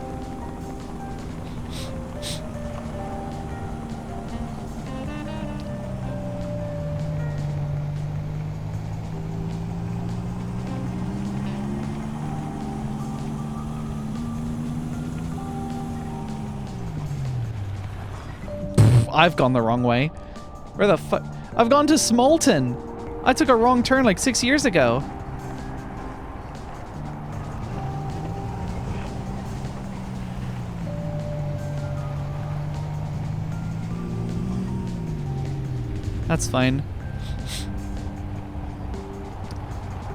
I've gone the wrong way. Where the fuck? I've gone to Smolton. I took a wrong turn like 6 years ago. That's fine.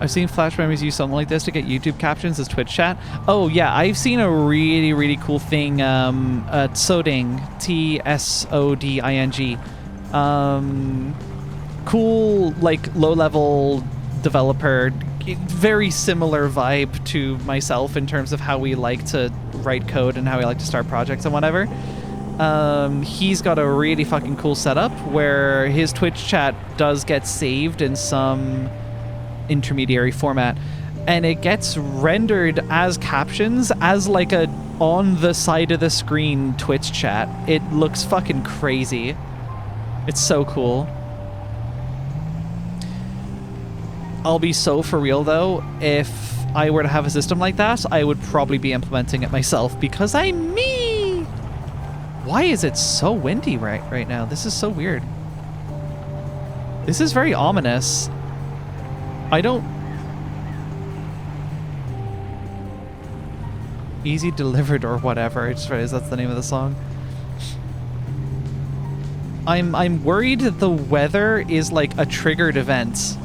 I've seen Flash Memories use something like this to get YouTube captions as Twitch chat. Oh yeah, I've seen a really, really cool thing. Tsoding, Tsoding. Cool, like low-level developer. Very similar vibe to myself in terms of how we like to write code and how we like to start projects and whatever. He's got a really fucking cool setup where his Twitch chat does get saved in some intermediary format, and it gets rendered as captions as like a on the side of the screen Twitch chat. It looks fucking crazy. It's so cool. I'll be so for real though, if I were to have a system like that, I would probably be implementing it myself because I'm me. Why is it so windy right now? This is so weird. This is very ominous. I don't... Easy Delivered or whatever. I just realized that's the name of the song. I'm worried that the weather is like a triggered event.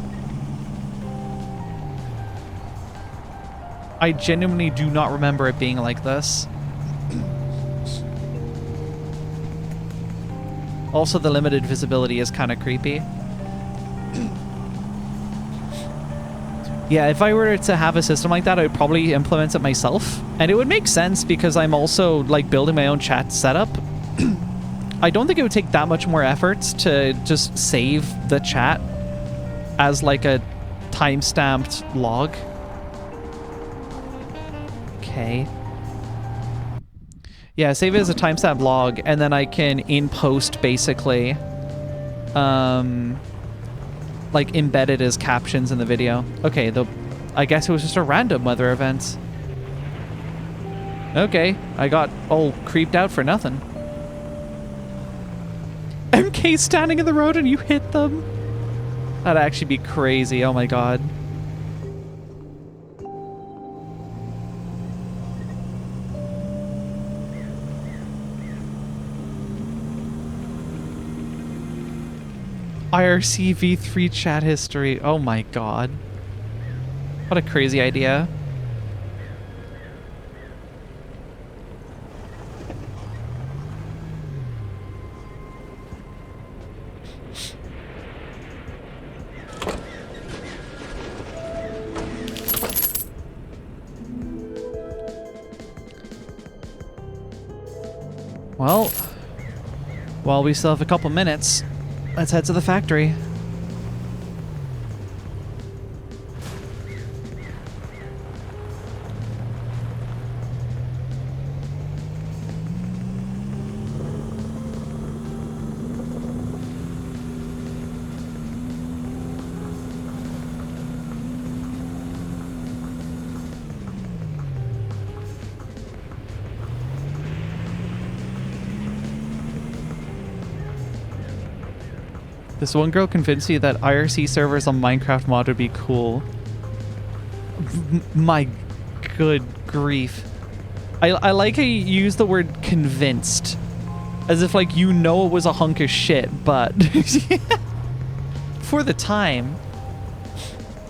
I genuinely do not remember it being like this. Also, the limited visibility is kind of creepy. Yeah, if I were to have a system like that, I would probably implement it myself. And it would make sense because I'm also like building my own chat setup. I don't think it would take that much more effort to just save the chat as like a time-stamped log. Okay. Yeah, save it as a timestamp log, and then I can in post basically like embed it as captions in the video. Okay, I guess it was just a random weather event. Okay, I got all creeped out for nothing. MK standing in the road and you hit them? That'd actually be crazy, oh my god. IRC V3 chat history. Oh my god. What a crazy idea. Well, while we still have a couple minutes, let's head to the factory. This one girl convinced me that IRC servers on Minecraft mod would be cool. My good grief. I like how you use the word convinced. As if like you know it was a hunk of shit, but... For the time.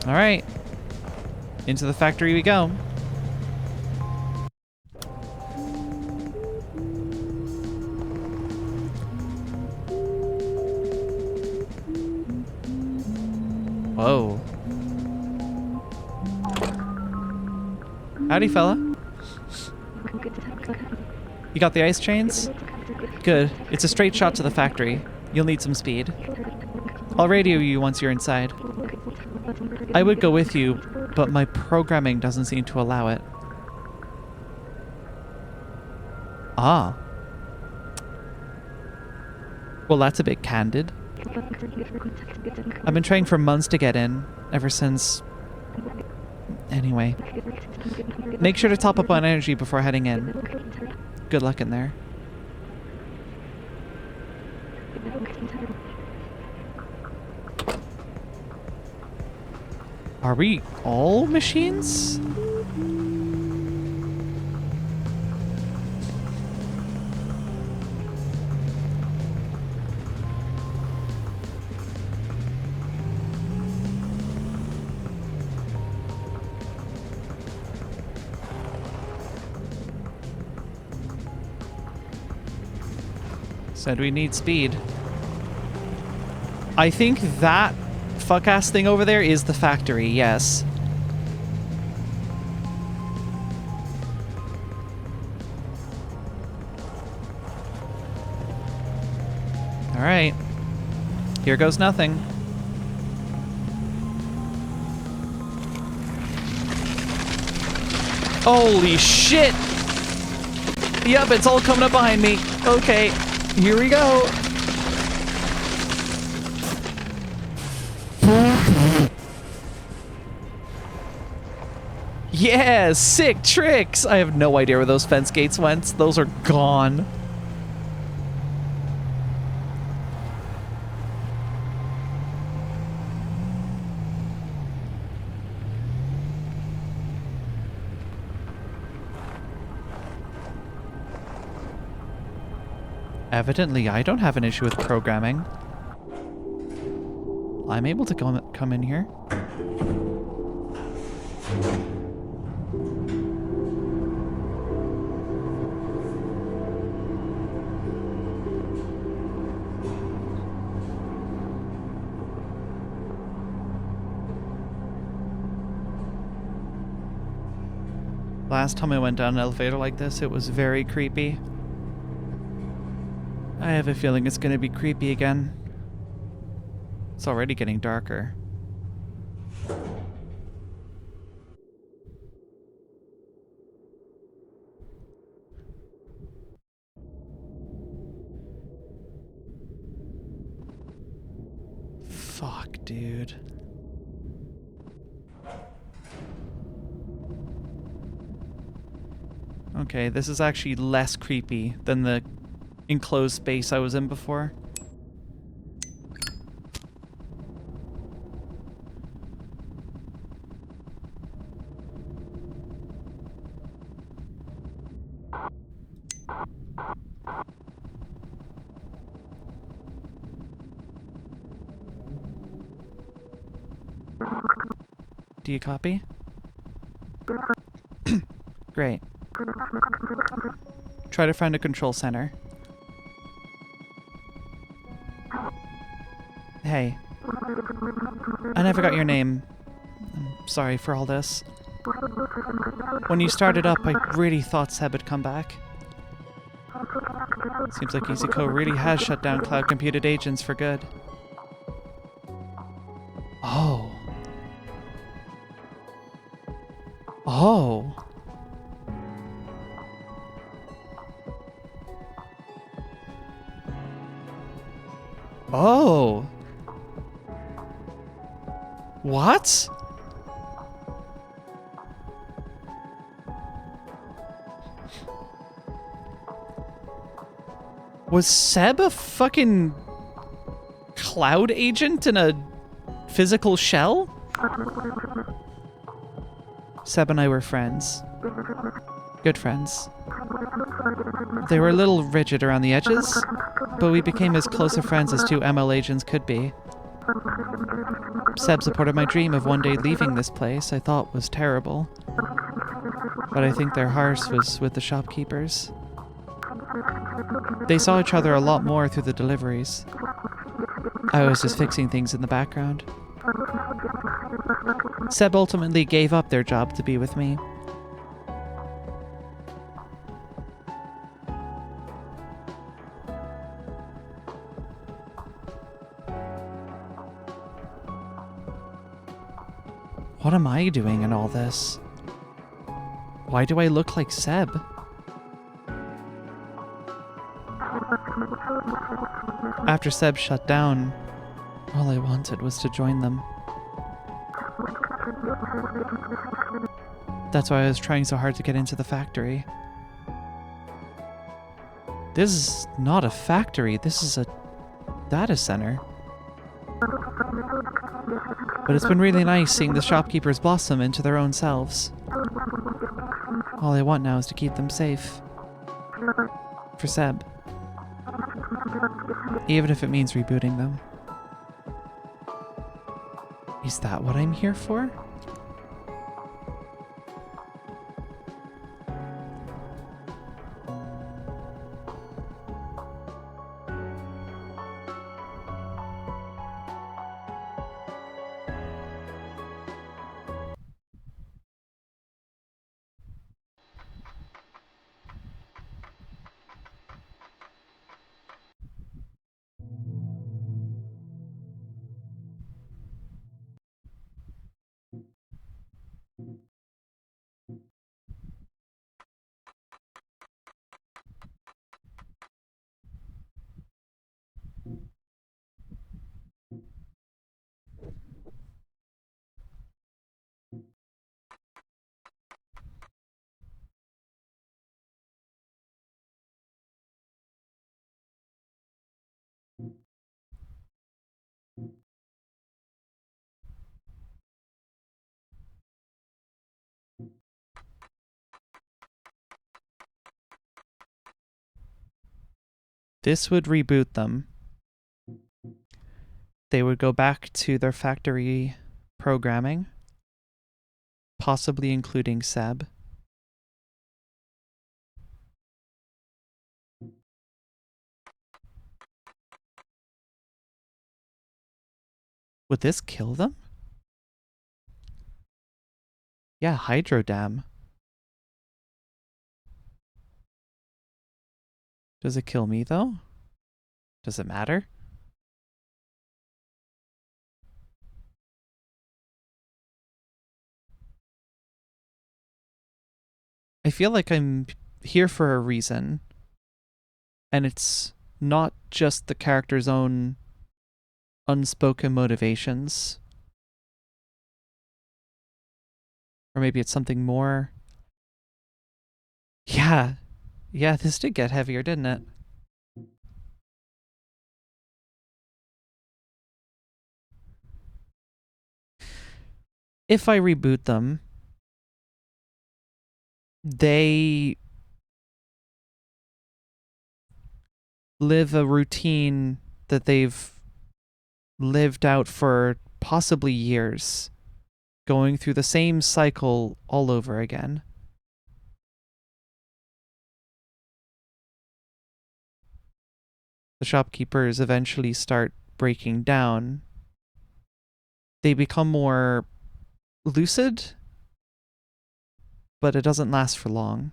Alright. Into the factory we go. Whoa. Howdy, fella. You got the ice chains? Good. It's a straight shot to the factory. You'll need some speed. I'll radio you once you're inside. I would go with you, but my programming doesn't seem to allow it. Ah. Well, that's a bit candid. I've been trying for months to get in, ever since... Anyway. Make sure to top up on energy before heading in. Good luck in there. Are we all machines? Said we need speed. I think that fuck-ass thing over there is the factory, yes. Alright. Here goes nothing. Holy shit! Yep, it's all coming up behind me. Okay, here we go. Yeah, sick tricks! I have no idea where those fence gates went. Those are gone. Evidently, I don't have an issue with programming. I'm able to come in here. Last time I went down an elevator like this, it was very creepy. I have a feeling it's going to be creepy again. It's already getting darker. Fuck, dude. Okay, this is actually less creepy than the enclosed space I was in before. Do you copy? Great. Try to find a control center. Hey. I never got your name. I'm sorry for all this. When you started up, I really thought Seb would come back. Seems like EasyCo really has shut down cloud-computed agents for good. Oh. Oh. Oh. What? Was Seb a fucking cloud agent in a physical shell? Seb and I were friends. Good friends. They were a little rigid around the edges, but we became as close of friends as two ML agents could be. Seb supported my dream of one day leaving this place I thought was terrible. But I think their heart was with the shopkeepers. They saw each other a lot more through the deliveries. I was just fixing things in the background. Seb ultimately gave up their job to be with me. What am I doing in all this? Why do I look like Seb? After Seb shut down, all I wanted was to join them. That's why I was trying so hard to get into the factory. This is not a factory, this is a data center. But it's been really nice seeing the shopkeepers blossom into their own selves. All I want now is to keep them safe. For Seb. Even if it means rebooting them. Is that what I'm here for? This would reboot them. They would go back to their factory programming, possibly including Seb. Would this kill them? Yeah, hydro dam. Does it kill me though? Does it matter? I feel like I'm here for a reason. And it's not just the character's own unspoken motivations. Or maybe it's something more. Yeah. Yeah, this did get heavier, didn't it? If I reboot them, they live a routine that they've lived out for possibly years, going through the same cycle all over again. The shopkeepers eventually start breaking down. They become more lucid, but it doesn't last for long.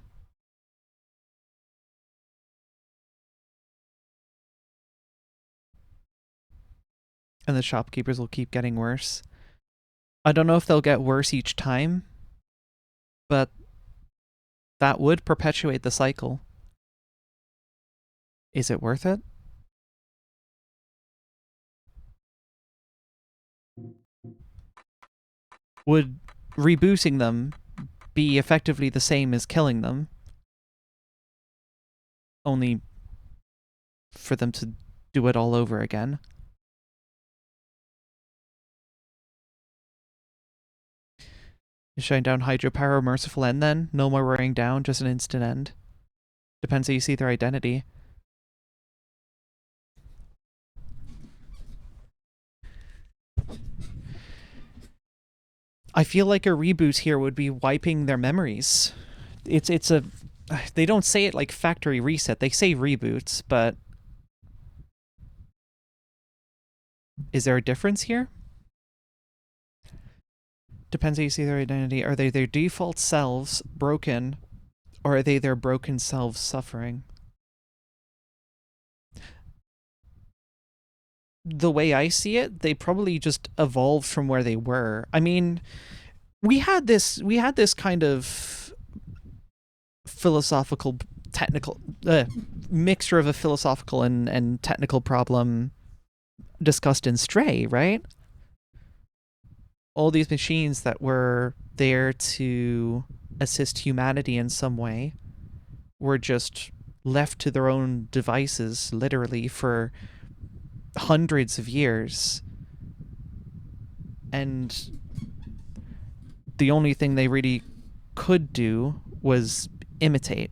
And the shopkeepers will keep getting worse. I don't know if they'll get worse each time, but that would perpetuate the cycle. Is it worth it? Would rebooting them be effectively the same as killing them? Only for them to do it all over again. Shutting down hydropower, merciful end then? No more wearing down, just an instant end. Depends how you see their identity. I feel like a reboot here would be wiping their memories. It's a they don't say it like factory reset. They say reboots, but is there a difference here? Depends how you see their identity. Are they their default selves broken, or are they their broken selves suffering? The way I see it, they probably just evolved from where they were. I mean, we had this kind of philosophical technical mixture of a philosophical and technical problem discussed in Stray, right? All these machines that were there to assist humanity in some way were just left to their own devices literally for hundreds of years, and the only thing they really could do was imitate.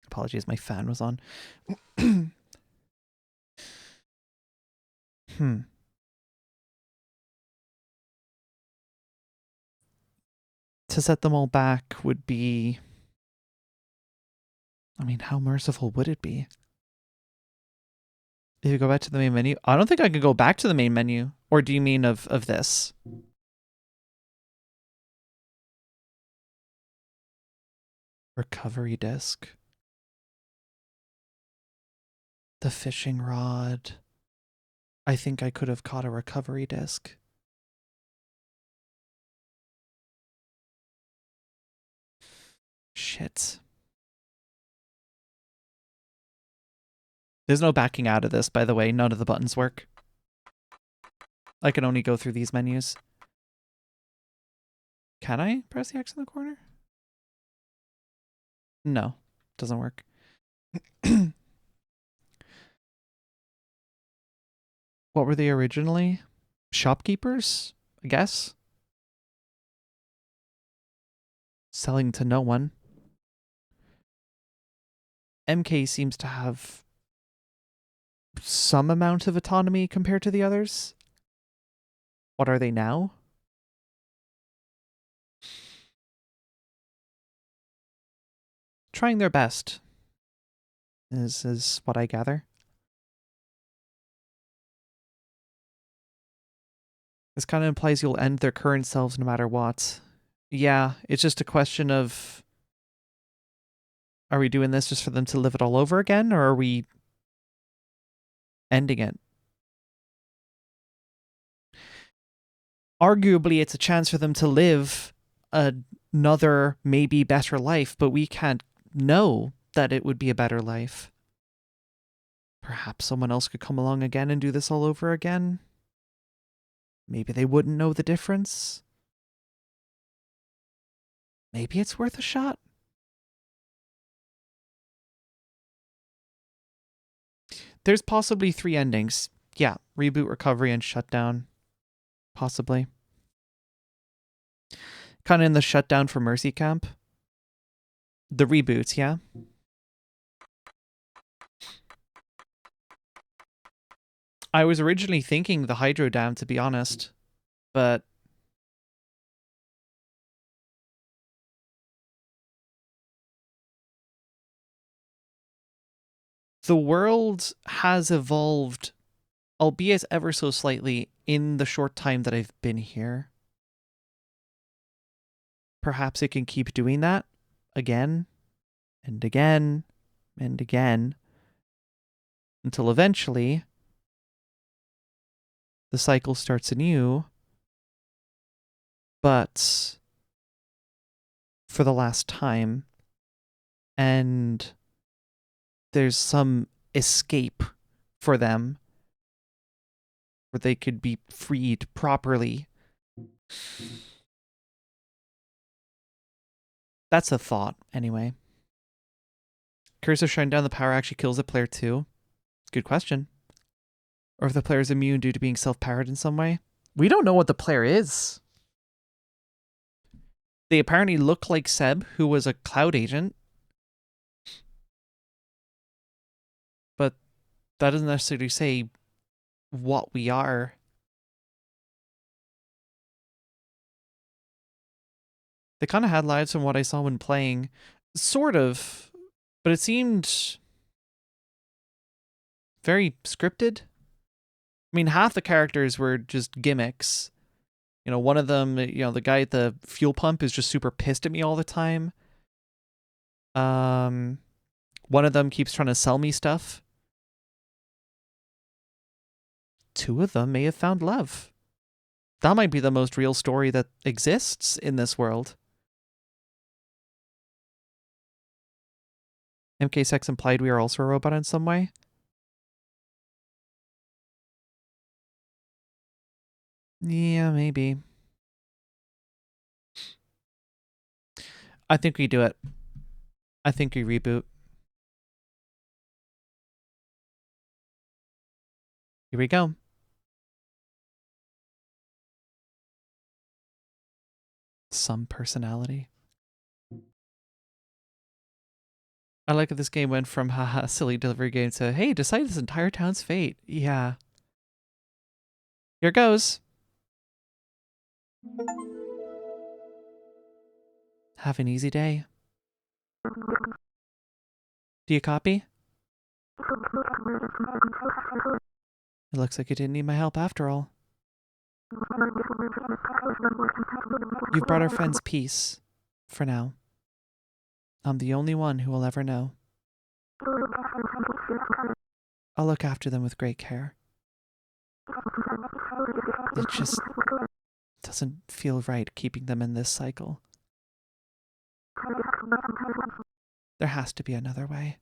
Apologies, my fan was on. To set them all back would be... I mean, how merciful would it be? If you go back to the main menu... I don't think I could go back to the main menu. Or do you mean of this? Recovery disc. The fishing rod. I think I could have caught a recovery disc. Shit. There's no backing out of this, by the way. None of the buttons work. I can only go through these menus. Can I press the X in the corner? No, doesn't work. What were they originally? Shopkeepers, I guess? Selling to no one. MK seems to have some amount of autonomy compared to the others. What are they now? Trying their best is what I gather. This kind of implies you'll end their current selves no matter what. Yeah, it's just a question of, are we doing this just for them to live it all over again, or are we ending it? Arguably, it's a chance for them to live another, maybe better life, but we can't know that it would be a better life. Perhaps someone else could come along again and do this all over again. Maybe they wouldn't know the difference. Maybe it's worth a shot. There's possibly 3 endings. Yeah, reboot, recovery, and shutdown. Possibly. Kind of in the shutdown for Mercy Camp. The reboots, yeah. I was originally thinking the Hydro Dam, to be honest, but the world has evolved, albeit ever so slightly, in the short time that I've been here. Perhaps it can keep doing that again and again and again until eventually the cycle starts anew, but for the last time, and there's some escape for them where they could be freed properly. That's a thought, anyway. Curious if shutting down the power actually kills the player too. Good question. Or if the player is immune due to being self-powered in some way. We don't know what the player is. They apparently look like Seb, who was a cloud agent. But that doesn't necessarily say what we are. They kind of had lives from what I saw when playing. Sort of. But it seemed very scripted. I mean, half the characters were just gimmicks. You know, one of them, you know, the guy at the fuel pump is just super pissed at me all the time. One of them keeps trying to sell me stuff. Two of them may have found love. That might be the most real story that exists in this world. MK Sex implied we are also a robot in some way. Yeah, maybe. I think we do it. I think we reboot. Here we go. Some personality. I like that this game went from haha silly delivery game to hey, decide this entire town's fate. Yeah. Here goes. Have an easy day. Do you copy? It looks like you didn't need my help after all. You've brought our friends peace. For now. I'm the only one who will ever know. I'll look after them with great care. It just doesn't feel right keeping them in this cycle. There has to be another way.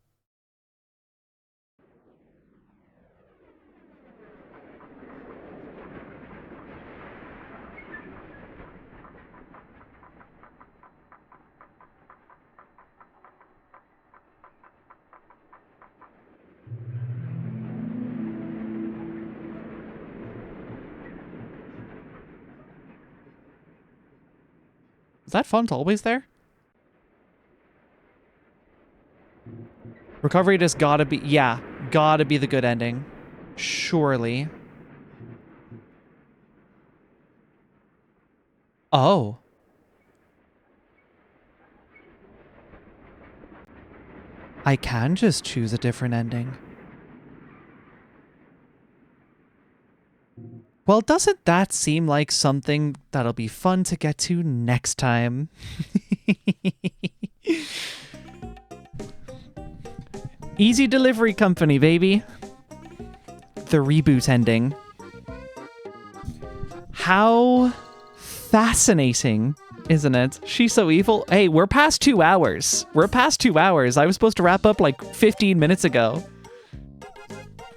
Is that font always there? Recovery just gotta be, yeah, gotta be the good ending. Surely. Oh. I can just choose a different ending. Well, doesn't that seem like something that'll be fun to get to next time? Easy Delivery Company, baby. The reboot ending. How fascinating, isn't it? She's so evil. Hey, we're past 2 hours. We're past 2 hours. I was supposed to wrap up like 15 minutes ago.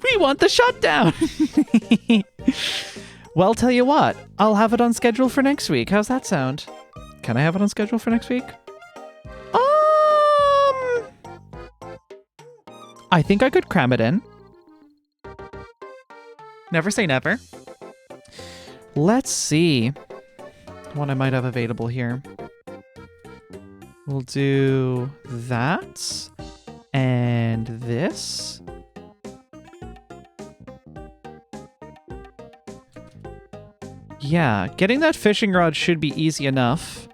We want the shutdown. Well, tell you what, I'll have it on schedule for next week. How's that sound? Can I have it on schedule for next week? I think I could cram it in. Never say never. Let's see what I might have available here. We'll do that and this. Yeah, getting that fishing rod should be easy enough.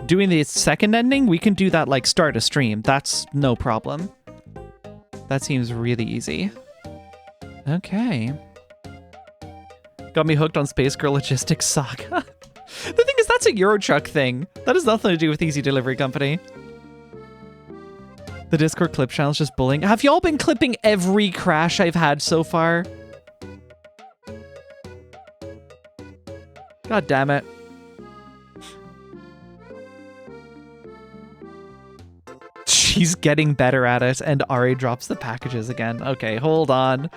Doing the second ending, we can do that like start a stream. That's no problem. That seems really easy. Okay. Got me hooked on Space Girl Logistics Saga. The thing is, that's a Eurotruck thing. That has nothing to do with Easy Delivery Company. The Discord clip channel's just bullying. Have y'all been clipping every crash I've had so far? God damn it. She's getting better at it, and Ari drops the packages again. Okay, hold on.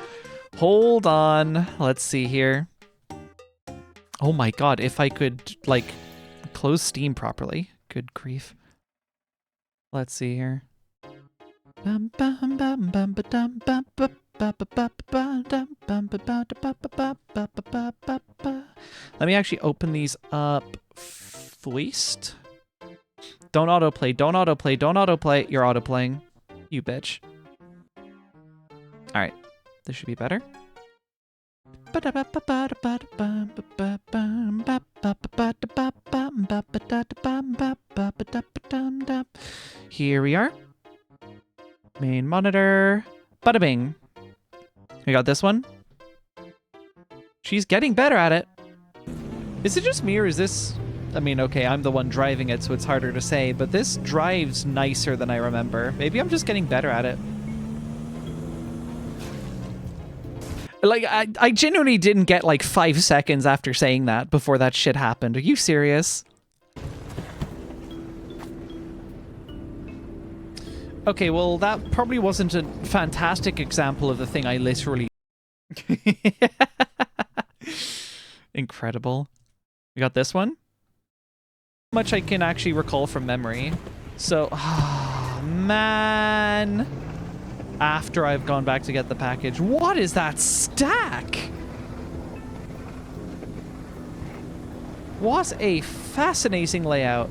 Hold on. Let's see here. Oh my god, if I could, like, close Steam properly. Good grief. Let's see here. Let me actually open these up first. Don't autoplay, don't autoplay, don't autoplay. You're autoplaying. You bitch. Alright. This should be better. Here we are. Main monitor. Bada bing. We got this one. She's getting better at it. Is it just me or is this... I mean, okay, I'm the one driving it, so it's harder to say, but this drives nicer than I remember. Maybe I'm just getting better at it. Like, I genuinely didn't get like 5 seconds after saying that before that shit happened. Are you serious? Okay, well, that probably wasn't a fantastic example of the thing I literally... Incredible. We got this one. Much I can actually recall from memory. So, oh, man. After I've gone back to get the package. What is that stack? What a fascinating layout.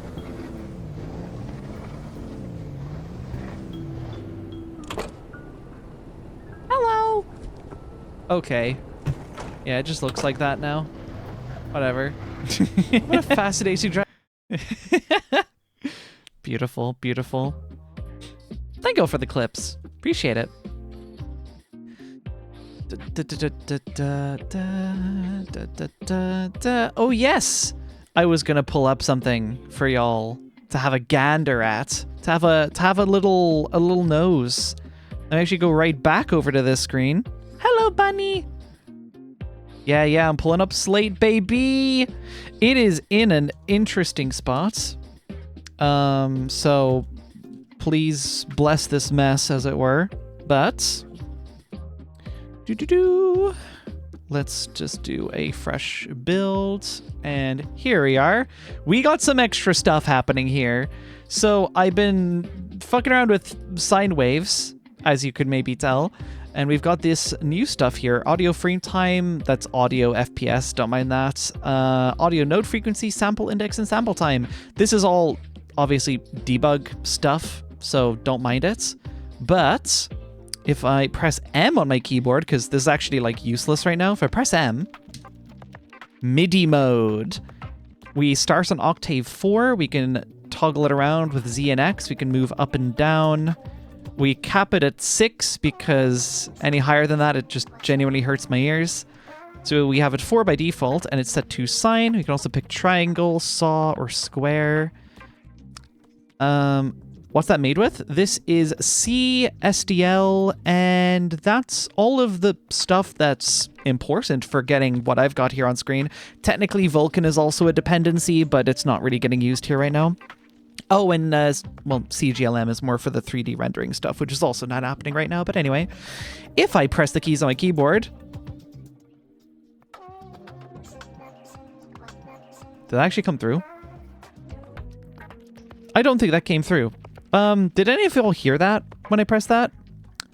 Hello. Okay. Yeah, it just looks like that now. Whatever. What a fascinating drive. Beautiful, beautiful. Thank you for the clips. Appreciate it. Oh yes, I was gonna pull up something for y'all to have a gander at, to have a little nose. Let me actually go right back over to this screen. Hello, bunny. Yeah, I'm pulling up Slate, baby. It is in an interesting spot. So please bless this mess, as it were. But let's just do a fresh build. And here we are. We got some extra stuff happening here. So I've been fucking around with sine waves, as you could maybe tell. And we've got this new stuff here. Audio frame time, that's audio FPS, don't mind that. Audio node frequency, sample index, and sample time. This is all obviously debug stuff, so don't mind it. But if I press M on my keyboard, because this is actually like useless right now, if I press M, MIDI mode. We start on octave 4, we can toggle it around with Z and X, we can move up and down. We cap it at 6 because any higher than that, it just genuinely hurts my ears. So we have it 4 by default, and it's set to sine. We can also pick triangle, saw, or square. What's that made with? This is C, SDL, and that's all of the stuff that's important for getting what I've got here on screen. Technically, Vulkan is also a dependency, but it's not really getting used here right now. Oh, and, well, CGLM is more for the 3D rendering stuff, which is also not happening right now. But anyway, if I press the keys on my keyboard... Did that actually come through? I don't think that came through. Did any of y'all hear that when I pressed that?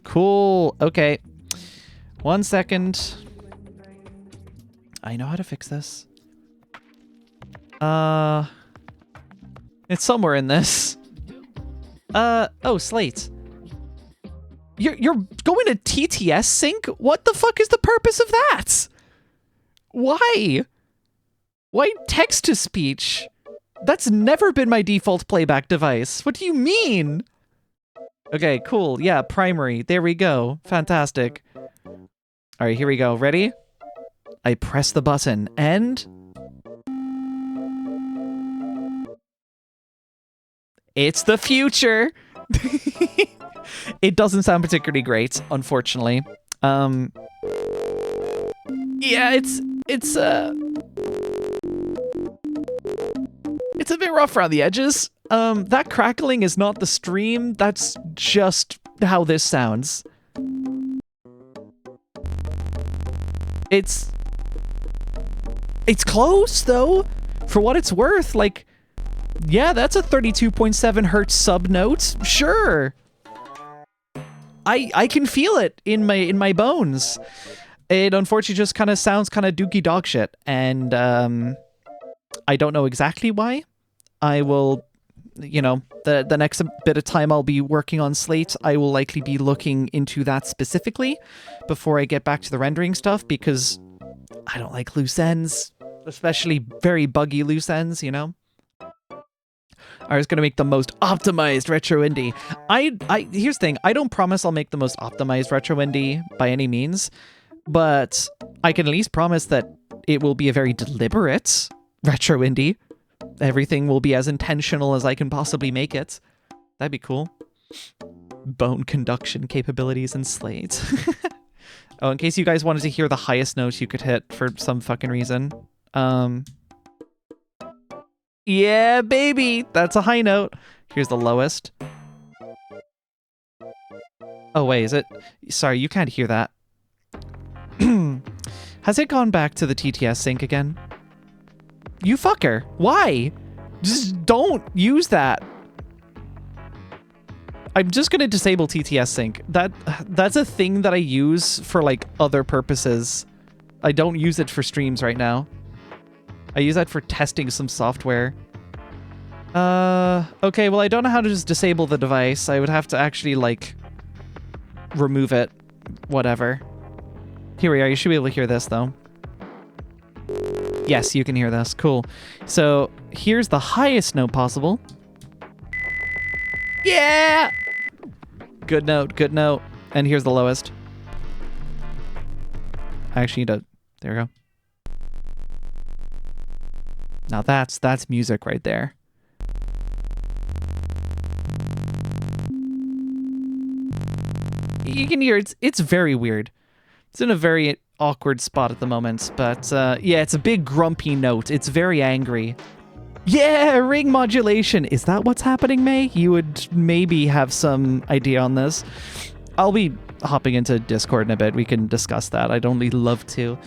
Cool. Okay. 1 second. I know how to fix this. It's somewhere in this. Oh, Slate. You're going to TTS sync? What the fuck is the purpose of that? Why? Why text to speech? That's never been my default playback device. What do you mean? Okay, cool. Yeah, primary. There we go. Fantastic. All right, here we go. Ready? I press the button and... It's the future. It doesn't sound particularly great, unfortunately. Yeah, it's a bit rough around the edges. That crackling is not the stream. That's just how this sounds. It's close though, for what it's worth. Like, yeah, that's a 32.7 hertz sub note. Sure. I can feel it in my bones. It unfortunately just kind of sounds kind of dookie dog shit, and I don't know exactly why. I will, you know, the next bit of time I'll be working on Slate, I will likely be looking into that specifically before I get back to the rendering stuff, because I don't like loose ends, especially very buggy loose ends, you know? I was gonna make the most optimized retro indie. Here's the thing, I don't promise I'll make the most optimized retro indie by any means, but I can at least promise that it will be a very deliberate retro indie. Everything will be as intentional as I can possibly make it. That'd be cool. Bone conduction capabilities and slates. Oh, in case you guys wanted to hear the highest notes you could hit for some fucking reason. Yeah, baby! That's a high note. Here's the lowest. Oh, wait, is it? Sorry, you can't hear that. Has it gone back to the TTS sync again? You fucker. Why? Just don't use that. I'm just gonna disable TTS sync. That's a thing that I use for like other purposes. I don't use it for streams right now. I use that for testing some software. Okay, well I don't know how to just disable the device. I would have to actually like remove it. Whatever. Here we are. You should be able to hear this though. Yes, you can hear this. Cool. So here's the highest note possible. Yeah! Good note, good note. And here's the lowest. I actually need to... There we go. Now that's music right there. You can hear it's very weird. It's in a very awkward spot at the moment, but yeah, it's a big grumpy note. It's very angry. Yeah, ring modulation. Is that what's happening, May? You would maybe have some idea on this. I'll be hopping into Discord in a bit. We can discuss that. I'd only love to.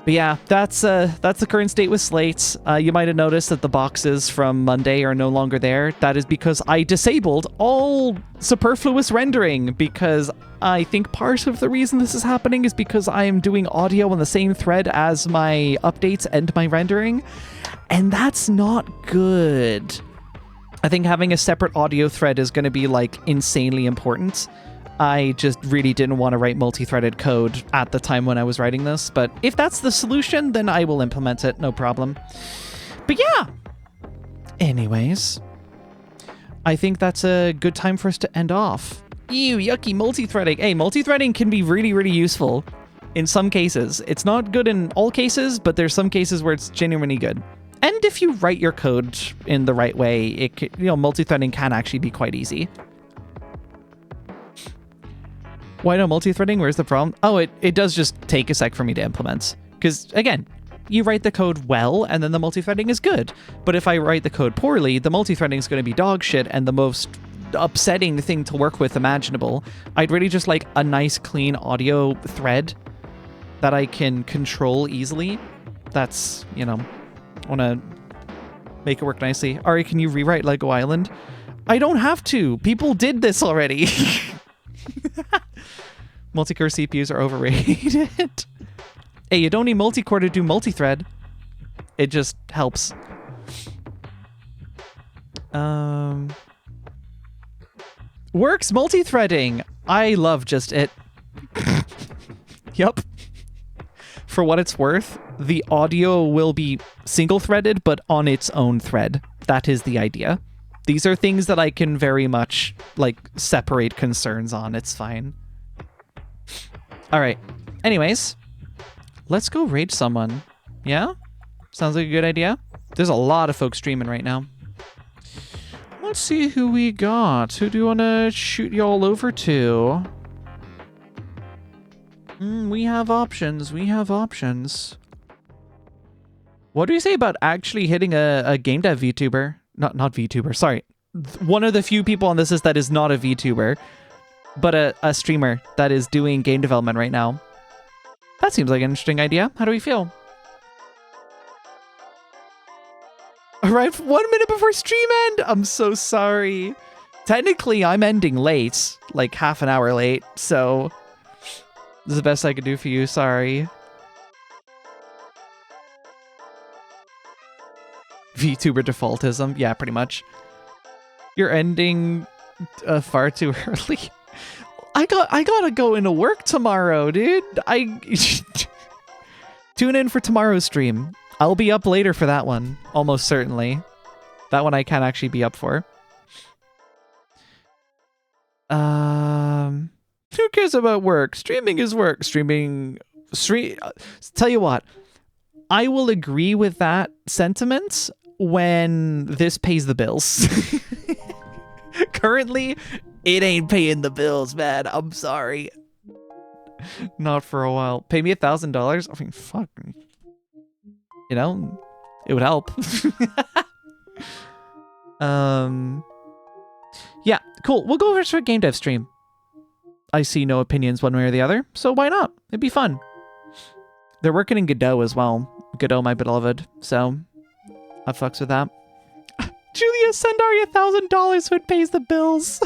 But yeah, that's the current state with slates. You might have noticed that the boxes from Monday are no longer there. That is because I disabled all superfluous rendering, because I think part of the reason this is happening is because I am doing audio on the same thread as my updates and my rendering, and that's not good. I think having a separate audio thread is going to be like insanely important. I just really didn't want to write multi-threaded code at the time when I was writing this, but if that's the solution, then I will implement it, no problem. But yeah! Anyways, I think that's a good time for us to end off. Ew, yucky multi-threading. Hey, multi-threading can be really, really useful in some cases. It's not good in all cases, but there's some cases where it's genuinely good. And if you write your code in the right way, multi-threading can actually be quite easy. Why no multi-threading? Where's the problem? Oh, it does just take a sec for me to implement. Because, again, you write the code well, and then the multi-threading is good. But if I write the code poorly, the multi-threading is going to be dog shit and the most upsetting thing to work with imaginable. I'd really just like a nice, clean audio thread that I can control easily. That's, I want to make it work nicely. Ari, can you rewrite Lego Island? I don't have to. People did this already. Multi-core CPUs are overrated. Hey, you don't need multi-core to do multi-thread. It just helps. Works multi-threading. I love just it. Yup. For what it's worth, the audio will be single-threaded, but on its own thread. That is the idea. These are things that I can very much, separate concerns on. It's fine. All right. Anyways, let's go raid someone. Yeah? Sounds like a good idea. There's a lot of folks streaming right now. Let's see who we got. Who do you want to shoot y'all over to? We have options. We have options. What do you say about actually hitting a game dev VTuber? Not VTuber, sorry. One of the few people on this list that is not a VTuber, but a streamer that is doing game development right now. That seems like an interesting idea. How do we feel? Arrived 1 minute before stream end. I'm so sorry. Technically, I'm ending late, like half an hour late, so this is the best I could do for you. Sorry. VTuber defaultism. Yeah, pretty much. You're ending far too early. I gotta go into work tomorrow, dude. Tune in for tomorrow's stream. I'll be up later for that one, almost certainly. That one I can actually be up for. Who cares about work? Streaming is work. Tell you what, I will agree with that sentiment when this pays the bills. Currently, it ain't paying the bills, man. I'm sorry. Not for a while. Pay me $1,000? I mean, fuck. You know, it would help. Yeah, cool. We'll go over to a game dev stream. I see no opinions one way or the other, so why not? It'd be fun. They're working in Godot as well. Godot, my beloved. So, I fucks with that. Julia, send Ari $1,000 so it pays the bills.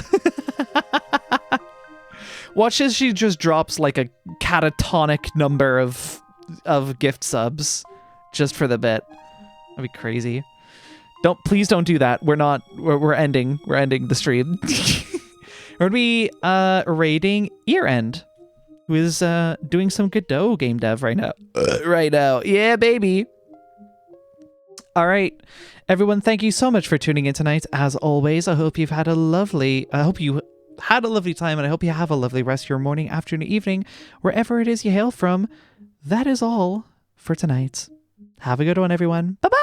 Watch as she just drops like a catatonic number of gift subs just for the bit. That'd be crazy. Please don't do that. We're ending the stream. We're gonna be raiding Ear End, who is doing some Godot game dev right now. Yeah, baby. All right, everyone, thank you so much for tuning in tonight. As always, I hope you had a lovely time, and I hope you have a lovely rest of your morning, afternoon, evening, wherever it is you hail from. That is all for tonight. Have a good one, everyone. Bye-bye.